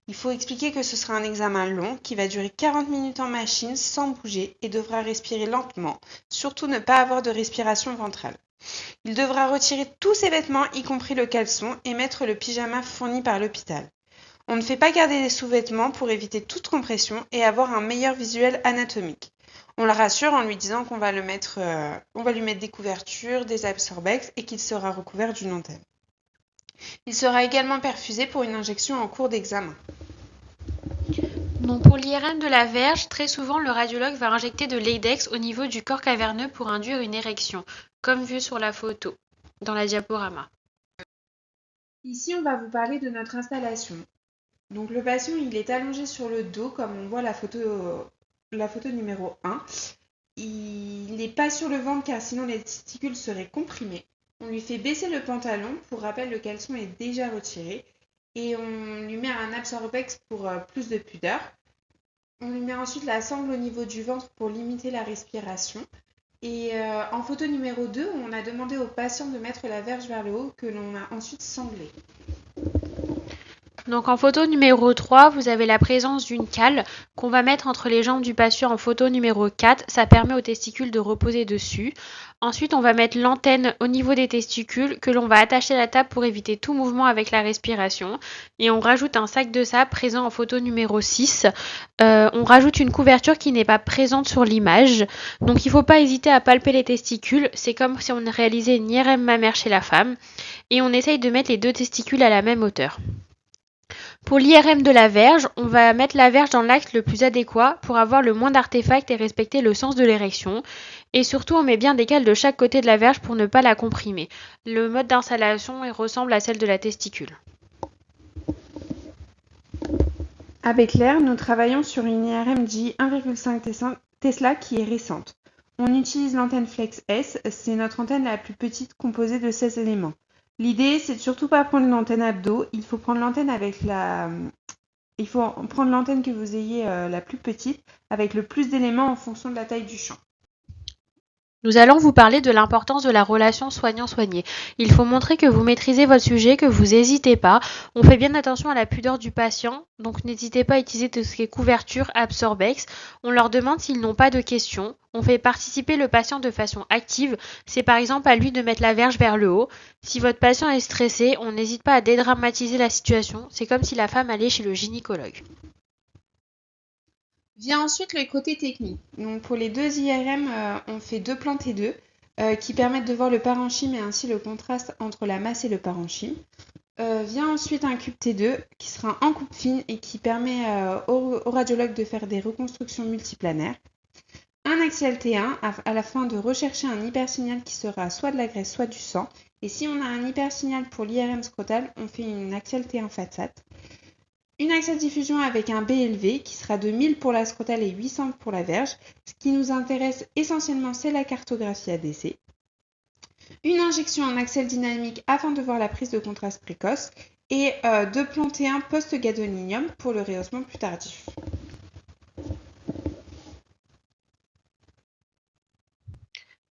Il faut expliquer que ce sera un examen long qui va durer 40 minutes en machine sans bouger et devra respirer lentement, surtout ne pas avoir de respiration ventrale. Il devra retirer tous ses vêtements, y compris le caleçon, et mettre le pyjama fourni par l'hôpital. On ne fait pas garder les sous-vêtements pour éviter toute compression et avoir un meilleur visuel anatomique. On le rassure en lui disant qu'on va lui mettre des couvertures, des absorbex et qu'il sera recouvert d'une antenne. Il sera également perfusé pour une injection en cours d'examen. Donc pour l'IRM de la verge, très souvent le radiologue va injecter de l'Eidex au niveau du corps caverneux pour induire une érection, comme vu sur la photo, dans la diaporama. Ici, on va vous parler de notre installation. Donc le patient, il est allongé sur le dos, comme on voit la photo numéro 1. Il n'est pas sur le ventre car sinon les testicules seraient comprimés. On lui fait baisser le pantalon, pour rappel le caleçon est déjà retiré, et on lui met un absorbex pour plus de pudeur. On lui met ensuite la sangle au niveau du ventre pour limiter la respiration. Et en photo numéro 2, on a demandé au patient de mettre la verge vers le haut que l'on a ensuite sanglé. Donc en photo numéro 3, vous avez la présence d'une cale qu'on va mettre entre les jambes du patient en photo numéro 4. Ça permet aux testicules de reposer dessus. Ensuite, on va mettre l'antenne au niveau des testicules que l'on va attacher à la table pour éviter tout mouvement avec la respiration. Et on rajoute un sac de sable présent en photo numéro 6. On rajoute une couverture qui n'est pas présente sur l'image. Donc il ne faut pas hésiter à palper les testicules. C'est comme si on réalisait une IRM mammaire chez la femme. Et on essaye de mettre les deux testicules à la même hauteur. Pour l'IRM de la verge, on va mettre la verge dans l'axe le plus adéquat pour avoir le moins d'artefacts et respecter le sens de l'érection. Et surtout, on met bien des cales de chaque côté de la verge pour ne pas la comprimer. Le mode d'installation ressemble à celle de la testicule. À Béclair, nous travaillons sur une IRM J 1,5 Tesla qui est récente. On utilise l'antenne Flex S, c'est notre antenne la plus petite composée de 16 éléments. L'idée, c'est de surtout pas prendre une antenne abdo, il faut prendre l'antenne que vous ayez la plus petite, avec le plus d'éléments en fonction de la taille du champ. Nous allons vous parler de l'importance de la relation soignant-soigné. Il faut montrer que vous maîtrisez votre sujet, que vous n'hésitez pas. On fait bien attention à la pudeur du patient, donc n'hésitez pas à utiliser tout ce qui est couverture, absorbex. On leur demande s'ils n'ont pas de questions. On fait participer le patient de façon active. C'est par exemple à lui de mettre la verge vers le haut. Si votre patient est stressé, on n'hésite pas à dédramatiser la situation. C'est comme si la femme allait chez le gynécologue. Vient ensuite le côté technique. Donc pour les deux IRM, on fait 2 plans T2 qui permettent de voir le parenchyme et ainsi le contraste entre la masse et le parenchyme. Vient ensuite un cube T2 qui sera en coupe fine et qui permet au radiologue de faire des reconstructions multiplanaires. Un axial T1 à la fin de rechercher un hypersignal qui sera soit de la graisse soit du sang. Et si on a un hypersignal pour l'IRM scrotal, on fait une axial T1 FATSAT. Une axiale diffusion avec un B élevé qui sera de 1000 pour la scrotale et 800 pour la verge. Ce qui nous intéresse essentiellement, c'est la cartographie ADC. Une injection en axiale dynamique afin de voir la prise de contraste précoce. Et 2 plans T1 post-gadolinium pour le rehaussement plus tardif.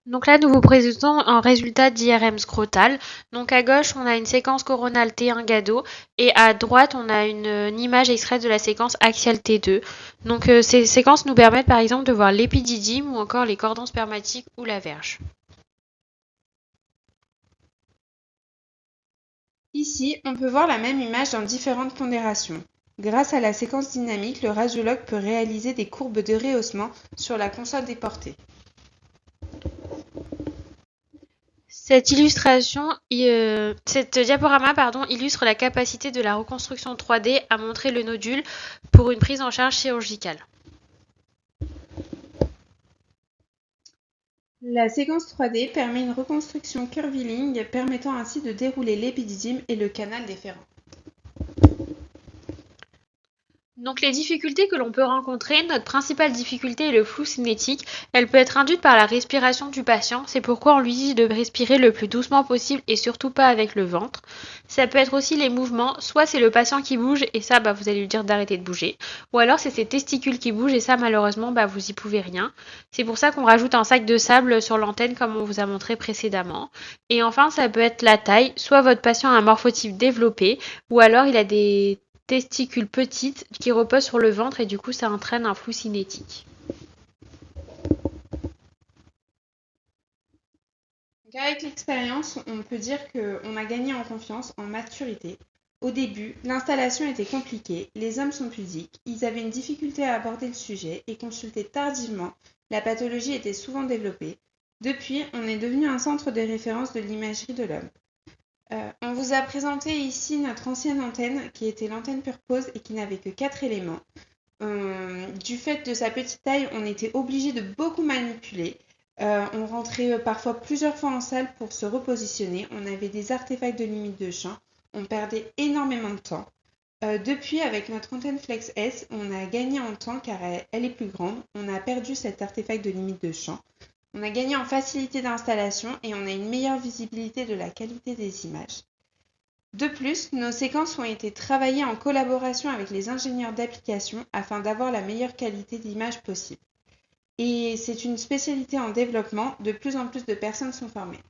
Donc là, nous vous présentons un résultat d'IRM scrotal. Donc à gauche, on a une séquence coronale T1 gado et à droite, on a une image extraite de la séquence axiale T2. Donc ces séquences nous permettent par exemple de voir l'épididyme ou encore les cordons spermatiques ou la verge. Ici, on peut voir la même image dans différentes pondérations. Grâce à la séquence dynamique, le radiologue peut réaliser des courbes de rehaussement sur la console des portées. Cette diaporama illustre la capacité de la reconstruction 3D à montrer le nodule pour une prise en charge chirurgicale. La séquence 3D permet une reconstruction curviligne permettant ainsi de dérouler l'épididyme et le canal déférent. Donc les difficultés que l'on peut rencontrer, notre principale difficulté est le flou cinétique. Elle peut être induite par la respiration du patient, c'est pourquoi on lui dit de respirer le plus doucement possible et surtout pas avec le ventre. Ça peut être aussi les mouvements, soit c'est le patient qui bouge et ça vous allez lui dire d'arrêter de bouger, ou alors c'est ses testicules qui bougent et ça malheureusement vous y pouvez rien. C'est pour ça qu'on rajoute un sac de sable sur l'antenne comme on vous a montré précédemment. Et enfin ça peut être la taille, soit votre patient a un morphotype développé, ou alors il a des testicules petites qui reposent sur le ventre et du coup ça entraîne un flou cinétique. Avec l'expérience, on peut dire qu'on a gagné en confiance, en maturité. Au début, l'installation était compliquée, les hommes sont pudiques, ils avaient une difficulté à aborder le sujet et consultaient tardivement, la pathologie était souvent développée. Depuis, on est devenu un centre de référence de l'imagerie de l'homme. On vous a présenté ici notre ancienne antenne, qui était l'antenne Purpose et qui n'avait que 4 éléments. Du fait de sa petite taille, on était obligé de beaucoup manipuler. On rentrait parfois plusieurs fois en salle pour se repositionner. On avait des artefacts de limite de champ. On perdait énormément de temps. Depuis, avec notre antenne Flex S, on a gagné en temps car elle est plus grande. On a perdu cet artefact de limite de champ. On a gagné en facilité d'installation et on a une meilleure visibilité de la qualité des images. De plus, nos séquences ont été travaillées en collaboration avec les ingénieurs d'application afin d'avoir la meilleure qualité d'image possible. Et c'est une spécialité en développement, de plus en plus de personnes sont formées.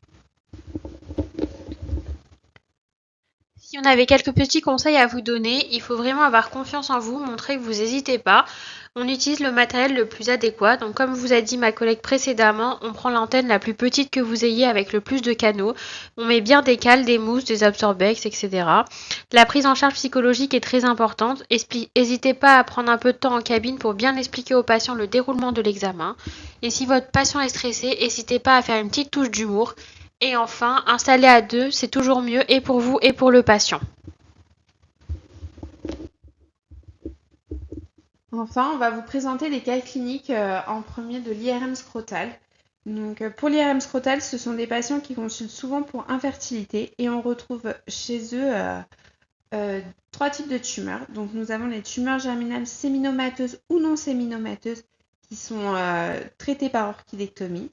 Si on avait quelques petits conseils à vous donner, il faut vraiment avoir confiance en vous, montrer que vous n'hésitez pas. On utilise le matériel le plus adéquat. Donc comme vous a dit ma collègue précédemment, on prend l'antenne la plus petite que vous ayez avec le plus de canaux. On met bien des cales, des mousses, des absorbex, etc. La prise en charge psychologique est très importante. N'hésitez pas à prendre un peu de temps en cabine pour bien expliquer aux patients le déroulement de l'examen. Et si votre patient est stressé, n'hésitez pas à faire une petite touche d'humour. Et enfin, installer à deux, c'est toujours mieux et pour vous et pour le patient. Enfin, on va vous présenter les cas cliniques en premier de l'IRM scrotal. Donc, pour l'IRM scrotal, ce sont des patients qui consultent souvent pour infertilité et on retrouve chez eux 3 types de tumeurs. Donc, nous avons les tumeurs germinales séminomateuses ou non séminomateuses qui sont traitées par orchidectomie.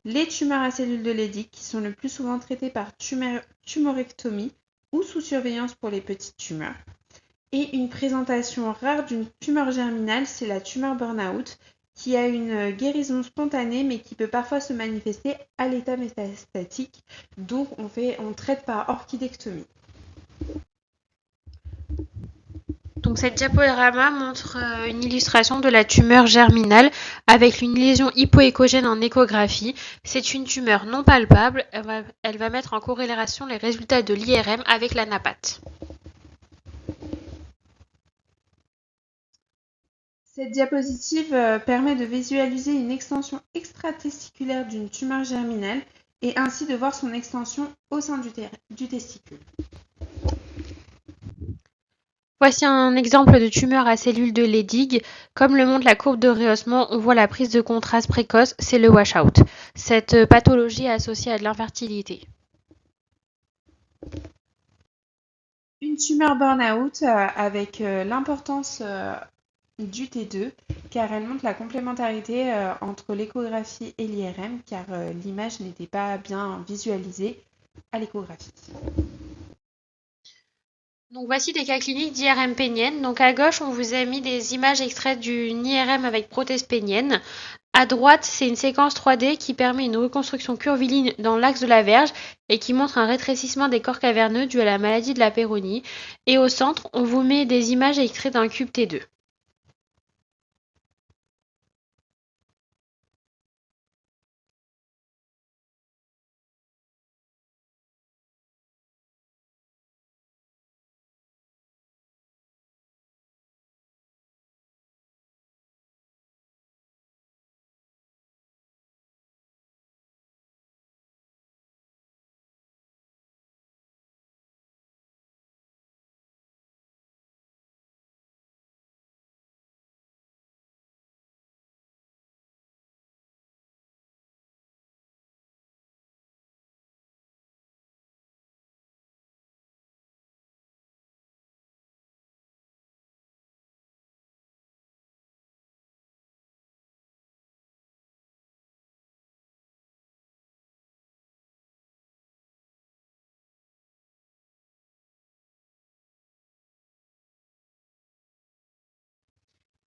Les tumeurs à cellules de Leydig qui sont le plus souvent traitées par tumorectomie ou sous surveillance pour les petites tumeurs. Et une présentation rare d'une tumeur germinale, c'est la tumeur burn-out qui a une guérison spontanée mais qui peut parfois se manifester à l'état métastatique. Donc on traite par orchidectomie. Donc cette diaporama montre une illustration de la tumeur germinale avec une lésion hypoéchogène en échographie. C'est une tumeur non palpable. Elle va mettre en corrélation les résultats de l'IRM avec la NAPAT. Cette diapositive permet de visualiser une extension extratesticulaire d'une tumeur germinale et ainsi de voir son extension au sein du testicule. Voici un exemple de tumeur à cellules de Leydig. Comme le montre la courbe de rehaussement, on voit la prise de contraste précoce, c'est le washout. Cette pathologie est associée à de l'infertilité. Une tumeur burn-out avec l'importance du T2 car elle montre la complémentarité entre l'échographie et l'IRM car l'image n'était pas bien visualisée à l'échographie. Donc voici des cas cliniques d'IRM pénienne. Donc à gauche, on vous a mis des images extraites d'une IRM avec prothèse pénienne. À droite, c'est une séquence 3D qui permet une reconstruction curviligne dans l'axe de la verge et qui montre un rétrécissement des corps caverneux dû à la maladie de la Peyronie. Et au centre, on vous met des images extraites d'un cube T2.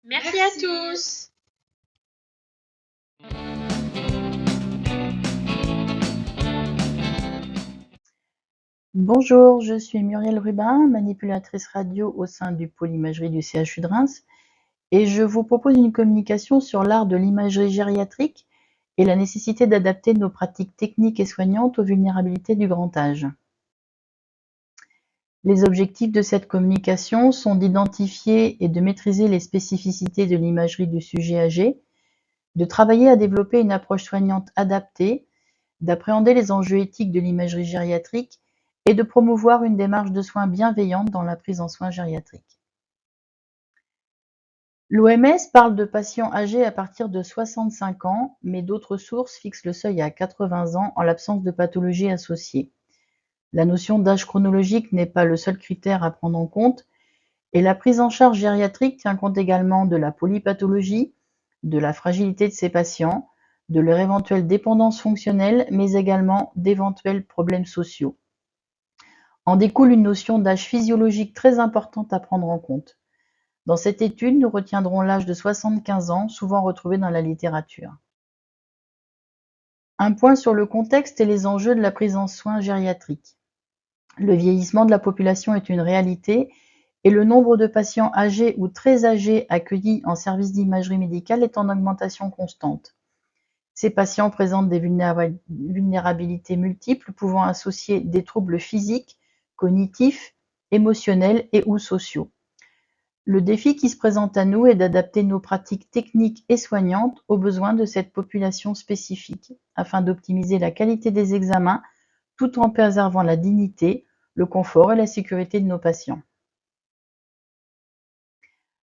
Merci à tous. Bonjour, je suis Muriel Rubin, manipulatrice radio au sein du pôle imagerie du CHU de Reims et je vous propose une communication sur l'art de l'imagerie gériatrique et la nécessité d'adapter nos pratiques techniques et soignantes aux vulnérabilités du grand âge. Les objectifs de cette communication sont d'identifier et de maîtriser les spécificités de l'imagerie du sujet âgé, de travailler à développer une approche soignante adaptée, d'appréhender les enjeux éthiques de l'imagerie gériatrique et de promouvoir une démarche de soins bienveillante dans la prise en soins gériatriques. L'OMS parle de patients âgés à partir de 65 ans, mais d'autres sources fixent le seuil à 80 ans en l'absence de pathologie associée. La notion d'âge chronologique n'est pas le seul critère à prendre en compte, et la prise en charge gériatrique tient compte également de la polypathologie, de la fragilité de ces patients, de leur éventuelle dépendance fonctionnelle, mais également d'éventuels problèmes sociaux. En découle une notion d'âge physiologique très importante à prendre en compte. Dans cette étude, nous retiendrons l'âge de 75 ans, souvent retrouvé dans la littérature. Un point sur le contexte et les enjeux de la prise en soins gériatrique. Le vieillissement de la population est une réalité et le nombre de patients âgés ou très âgés accueillis en service d'imagerie médicale est en augmentation constante. Ces patients présentent des vulnérabilités multiples pouvant associer des troubles physiques, cognitifs, émotionnels et ou sociaux. Le défi qui se présente à nous est d'adapter nos pratiques techniques et soignantes aux besoins de cette population spécifique, afin d'optimiser la qualité des examens tout en préservant la dignité, le confort et la sécurité de nos patients.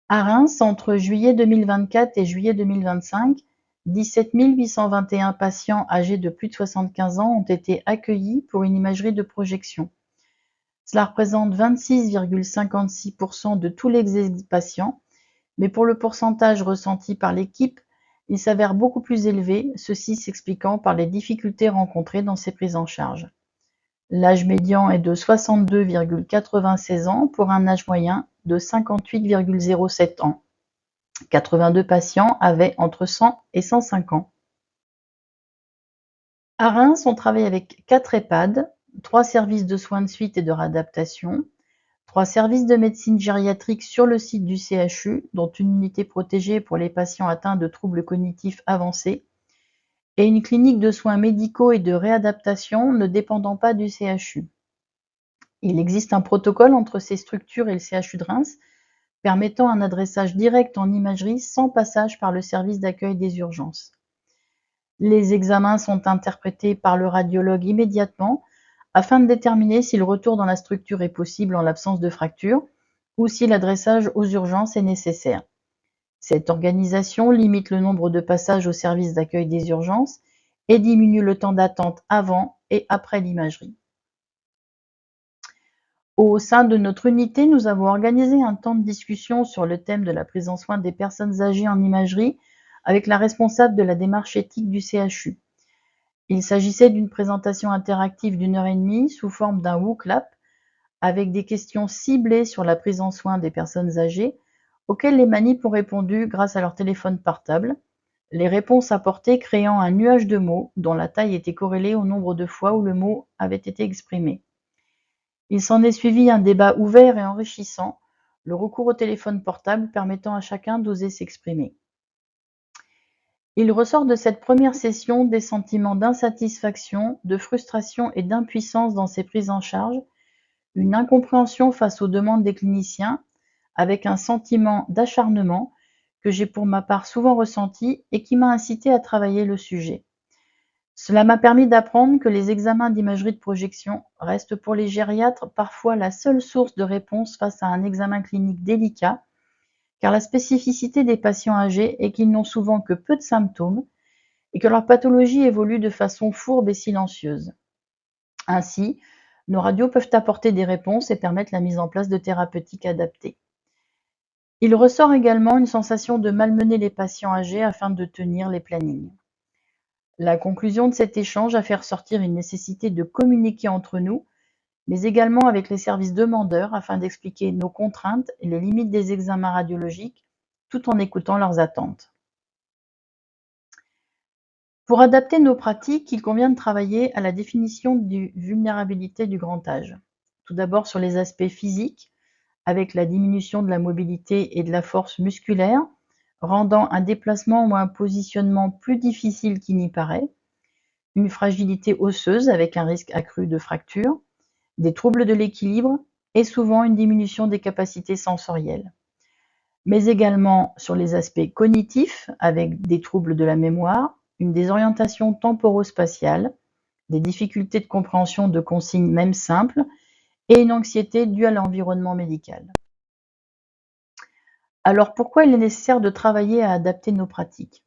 À Reims, entre juillet 2024 et juillet 2025, 17 821 patients âgés de plus de 75 ans ont été accueillis pour une imagerie de projection. Cela représente 26,56% de tous les patients, mais pour le pourcentage ressenti par l'équipe, il s'avère beaucoup plus élevé, ceci s'expliquant par les difficultés rencontrées dans ces prises en charge. L'âge médian est de 62,96 ans pour un âge moyen de 58,07 ans. 82 patients avaient entre 100 et 105 ans. À Reims, on travaille avec 4 EHPAD, 3 services de soins de suite et de réadaptation, 3 services de médecine gériatrique sur le site du CHU, dont une unité protégée pour les patients atteints de troubles cognitifs avancés, et une clinique de soins médicaux et de réadaptation ne dépendant pas du CHU. Il existe un protocole entre ces structures et le CHU de Reims, permettant un adressage direct en imagerie sans passage par le service d'accueil des urgences. Les examens sont interprétés par le radiologue immédiatement afin de déterminer si le retour dans la structure est possible en l'absence de fracture ou si l'adressage aux urgences est nécessaire. Cette organisation limite le nombre de passages au service d'accueil des urgences et diminue le temps d'attente avant et après l'imagerie. Au sein de notre unité, nous avons organisé un temps de discussion sur le thème de la prise en soin des personnes âgées en imagerie avec la responsable de la démarche éthique du CHU. Il s'agissait d'une présentation interactive d'1h30 sous forme d'un WooClap avec des questions ciblées sur la prise en soin des personnes âgées auxquelles les manips ont répondu grâce à leur téléphone portable, les réponses apportées créant un nuage de mots dont la taille était corrélée au nombre de fois où le mot avait été exprimé. Il s'en est suivi un débat ouvert et enrichissant, le recours au téléphone portable permettant à chacun d'oser s'exprimer. Il ressort de cette première session des sentiments d'insatisfaction, de frustration et d'impuissance dans ces prises en charge, une incompréhension face aux demandes des cliniciens, avec un sentiment d'acharnement que j'ai pour ma part souvent ressenti et qui m'a incité à travailler le sujet. Cela m'a permis d'apprendre que les examens d'imagerie de projection restent pour les gériatres parfois la seule source de réponse face à un examen clinique délicat, car la spécificité des patients âgés est qu'ils n'ont souvent que peu de symptômes et que leur pathologie évolue de façon fourbe et silencieuse. Ainsi, nos radios peuvent apporter des réponses et permettre la mise en place de thérapeutiques adaptées. Il ressort également une sensation de malmener les patients âgés afin de tenir les plannings. La conclusion de cet échange a fait ressortir une nécessité de communiquer entre nous, mais également avec les services demandeurs afin d'expliquer nos contraintes et les limites des examens radiologiques, tout en écoutant leurs attentes. Pour adapter nos pratiques, il convient de travailler à la définition de vulnérabilité du grand âge. Tout d'abord sur les aspects physiques, avec la diminution de la mobilité et de la force musculaire, rendant un déplacement ou un positionnement plus difficile qu'il n'y paraît, une fragilité osseuse avec un risque accru de fracture, des troubles de l'équilibre et souvent une diminution des capacités sensorielles, mais également sur les aspects cognitifs avec des troubles de la mémoire, une désorientation temporo-spatiale, des difficultés de compréhension de consignes même simples et une anxiété due à l'environnement médical. Alors pourquoi il est nécessaire de travailler à adapter nos pratiques?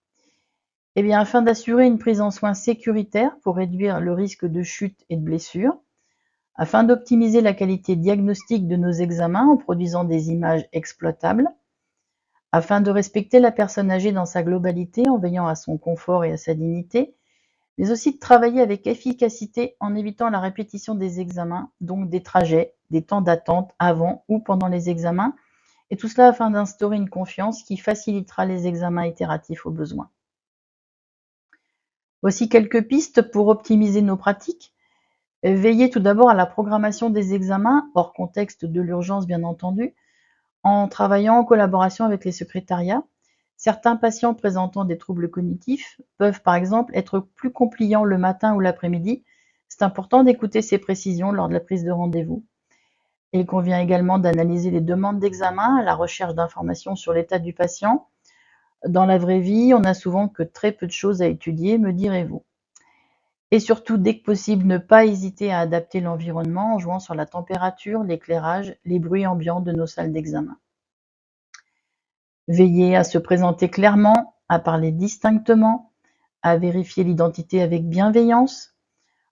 Eh bien, afin d'assurer une prise en soin sécuritaire pour réduire le risque de chute et de blessure, afin d'optimiser la qualité diagnostique de nos examens en produisant des images exploitables, afin de respecter la personne âgée dans sa globalité en veillant à son confort et à sa dignité, mais aussi de travailler avec efficacité en évitant la répétition des examens, donc des trajets, des temps d'attente avant ou pendant les examens, et tout cela afin d'instaurer une confiance qui facilitera les examens itératifs au besoin. Voici quelques pistes pour optimiser nos pratiques. Veillez tout d'abord à la programmation des examens, hors contexte de l'urgence bien entendu, en travaillant en collaboration avec les secrétariats. Certains patients présentant des troubles cognitifs peuvent par exemple être plus compliants le matin ou l'après-midi. C'est important d'écouter ces précisions lors de la prise de rendez-vous. Il convient également d'analyser les demandes d'examen à la recherche d'informations sur l'état du patient. Dans la vraie vie, on n'a souvent que très peu de choses à étudier, me direz-vous. Et surtout, dès que possible, ne pas hésiter à adapter l'environnement en jouant sur la température, l'éclairage, les bruits ambiants de nos salles d'examen. Veillez à se présenter clairement, à parler distinctement, à vérifier l'identité avec bienveillance.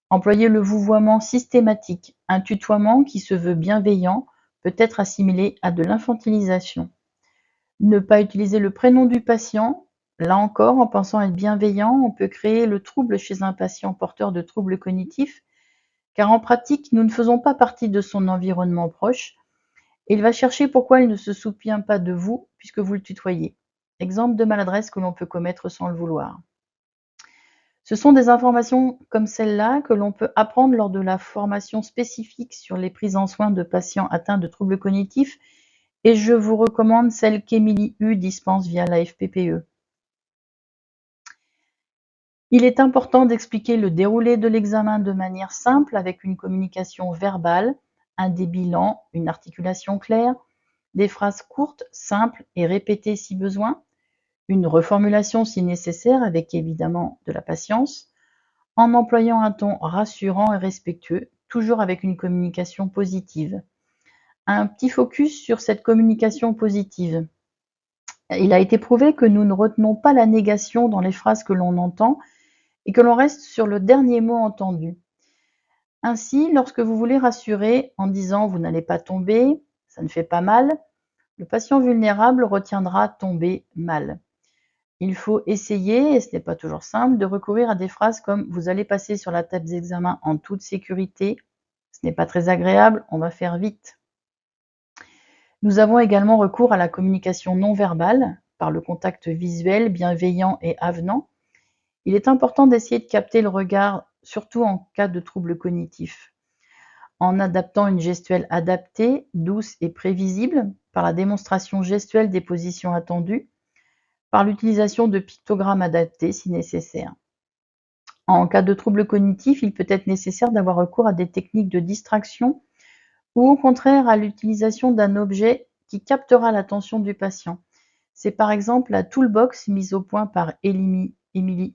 Employez le vouvoiement systématique. Un tutoiement qui se veut bienveillant peut être assimilé à de l'infantilisation. Ne pas utiliser le prénom du patient. Là encore, en pensant être bienveillant, on peut créer le trouble chez un patient porteur de troubles cognitifs, car en pratique, nous ne faisons pas partie de son environnement proche, et il va chercher pourquoi il ne se souvient pas de vous, puisque vous le tutoyez. Exemple de maladresse que l'on peut commettre sans le vouloir. Ce sont des informations comme celle-là que l'on peut apprendre lors de la formation spécifique sur les prises en soin de patients atteints de troubles cognitifs, et je vous recommande celle qu'Émilie Hu dispense via la FPPE. Il est important d'expliquer le déroulé de l'examen de manière simple avec une communication verbale, un débit lent, une articulation claire, des phrases courtes, simples et répétées si besoin, une reformulation si nécessaire avec évidemment de la patience, en employant un ton rassurant et respectueux, toujours avec une communication positive. Un petit focus sur cette communication positive. Il a été prouvé que nous ne retenons pas la négation dans les phrases que l'on entend et que l'on reste sur le dernier mot entendu. Ainsi, lorsque vous voulez rassurer en disant « vous n'allez pas tomber, ça ne fait pas mal », le patient vulnérable retiendra « tomber mal ». Il faut essayer, et ce n'est pas toujours simple, de recourir à des phrases comme « vous allez passer sur la table d'examen en toute sécurité, ce n'est pas très agréable, on va faire vite ». Nous avons également recours à la communication non verbale, par le contact visuel, bienveillant et avenant. Il est important d'essayer de capter le regard, surtout en cas de troubles cognitifs, en adaptant une gestuelle adaptée, douce et prévisible, par la démonstration gestuelle des positions attendues, par l'utilisation de pictogrammes adaptés si nécessaire. En cas de troubles cognitifs, il peut être nécessaire d'avoir recours à des techniques de distraction ou au contraire à l'utilisation d'un objet qui captera l'attention du patient. C'est par exemple la toolbox mise au point par Émilie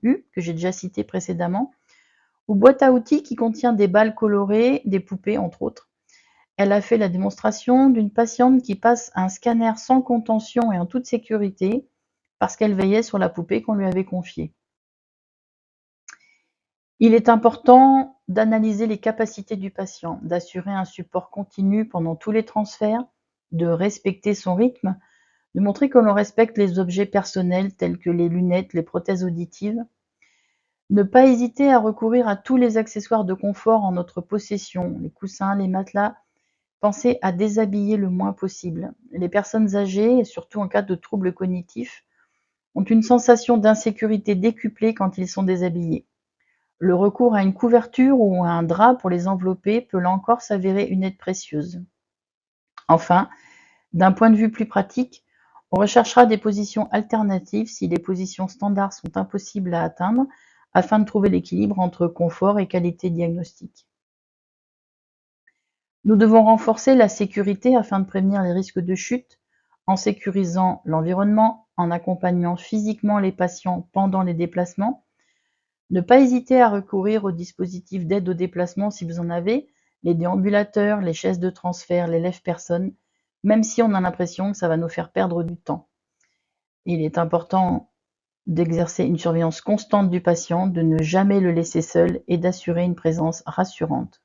Hu, que j'ai déjà citée précédemment, ou boîte à outils qui contient des balles colorées, des poupées entre autres. Elle a fait la démonstration d'une patiente qui passe un scanner sans contention et en toute sécurité parce qu'elle veillait sur la poupée qu'on lui avait confiée. Il est important d'analyser les capacités du patient, d'assurer un support continu pendant tous les transferts, de respecter son rythme, de montrer que l'on respecte les objets personnels tels que les lunettes, les prothèses auditives. Ne pas hésiter à recourir à tous les accessoires de confort en notre possession, les coussins, les matelas. Pensez à déshabiller le moins possible. Les personnes âgées, et surtout en cas de troubles cognitifs, ont une sensation d'insécurité décuplée quand ils sont déshabillés. Le recours à une couverture ou à un drap pour les envelopper peut là encore s'avérer une aide précieuse. Enfin, d'un point de vue plus pratique, on recherchera des positions alternatives si les positions standards sont impossibles à atteindre, afin de trouver l'équilibre entre confort et qualité diagnostique. Nous devons renforcer la sécurité afin de prévenir les risques de chute, en sécurisant l'environnement, en accompagnant physiquement les patients pendant les déplacements. Ne pas hésiter à recourir aux dispositifs d'aide au déplacement si vous en avez, les déambulateurs, les chaises de transfert, les lève-personnes, même si on a l'impression que ça va nous faire perdre du temps. Il est important d'exercer une surveillance constante du patient, de ne jamais le laisser seul et d'assurer une présence rassurante.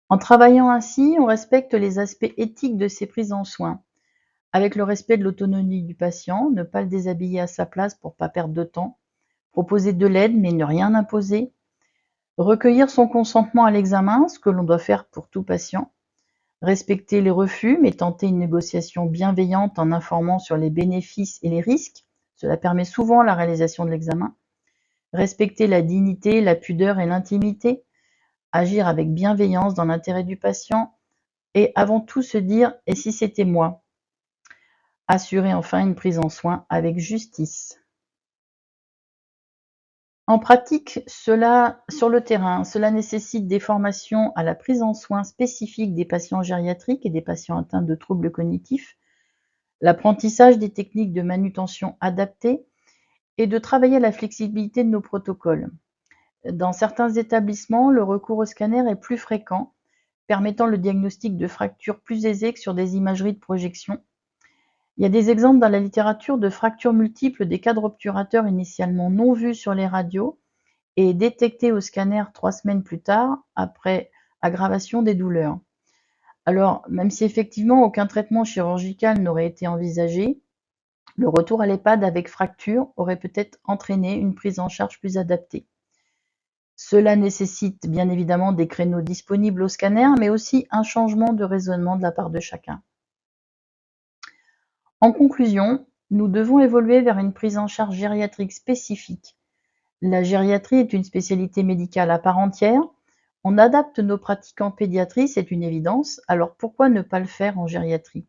En travaillant ainsi, on respecte les aspects éthiques de ces prises en soin, avec le respect de l'autonomie du patient, ne pas le déshabiller à sa place pour ne pas perdre de temps, proposer de l'aide mais ne rien imposer, recueillir son consentement à l'examen, ce que l'on doit faire pour tout patient, respecter les refus mais tenter une négociation bienveillante en informant sur les bénéfices et les risques, cela permet souvent la réalisation de l'examen, respecter la dignité, la pudeur et l'intimité, agir avec bienveillance dans l'intérêt du patient et avant tout se dire « et si c'était moi ?» Assurer enfin une prise en soin avec justice. En pratique, sur le terrain, cela nécessite des formations à la prise en soin spécifique des patients gériatriques et des patients atteints de troubles cognitifs, l'apprentissage des techniques de manutention adaptées et de travailler à la flexibilité de nos protocoles. Dans certains établissements, le recours au scanner est plus fréquent, permettant le diagnostic de fractures plus aisé que sur des imageries de projection. Il y a des exemples dans la littérature de fractures multiples des cadres obturateurs initialement non vus sur les radios et détectés au scanner 3 semaines plus tard, après aggravation des douleurs. Alors, même si effectivement aucun traitement chirurgical n'aurait été envisagé, le retour à l'EHPAD avec fracture aurait peut-être entraîné une prise en charge plus adaptée. Cela nécessite bien évidemment des créneaux disponibles au scanner, mais aussi un changement de raisonnement de la part de chacun. En conclusion, nous devons évoluer vers une prise en charge gériatrique spécifique. La gériatrie est une spécialité médicale à part entière. On adapte nos pratiques en pédiatrie, c'est une évidence, alors pourquoi ne pas le faire en gériatrie?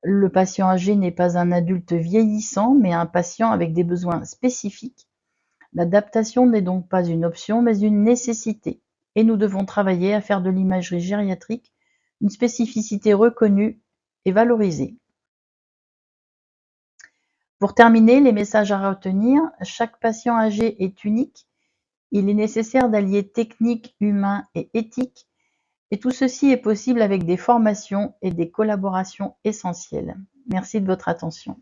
Le patient âgé n'est pas un adulte vieillissant, mais un patient avec des besoins spécifiques. L'adaptation n'est donc pas une option, mais une nécessité. Et nous devons travailler à faire de l'imagerie gériatrique une spécificité reconnue et valorisée. Pour terminer, les messages à retenir, chaque patient âgé est unique. Il est nécessaire d'allier technique, humain et éthique. Et tout ceci est possible avec des formations et des collaborations essentielles. Merci de votre attention.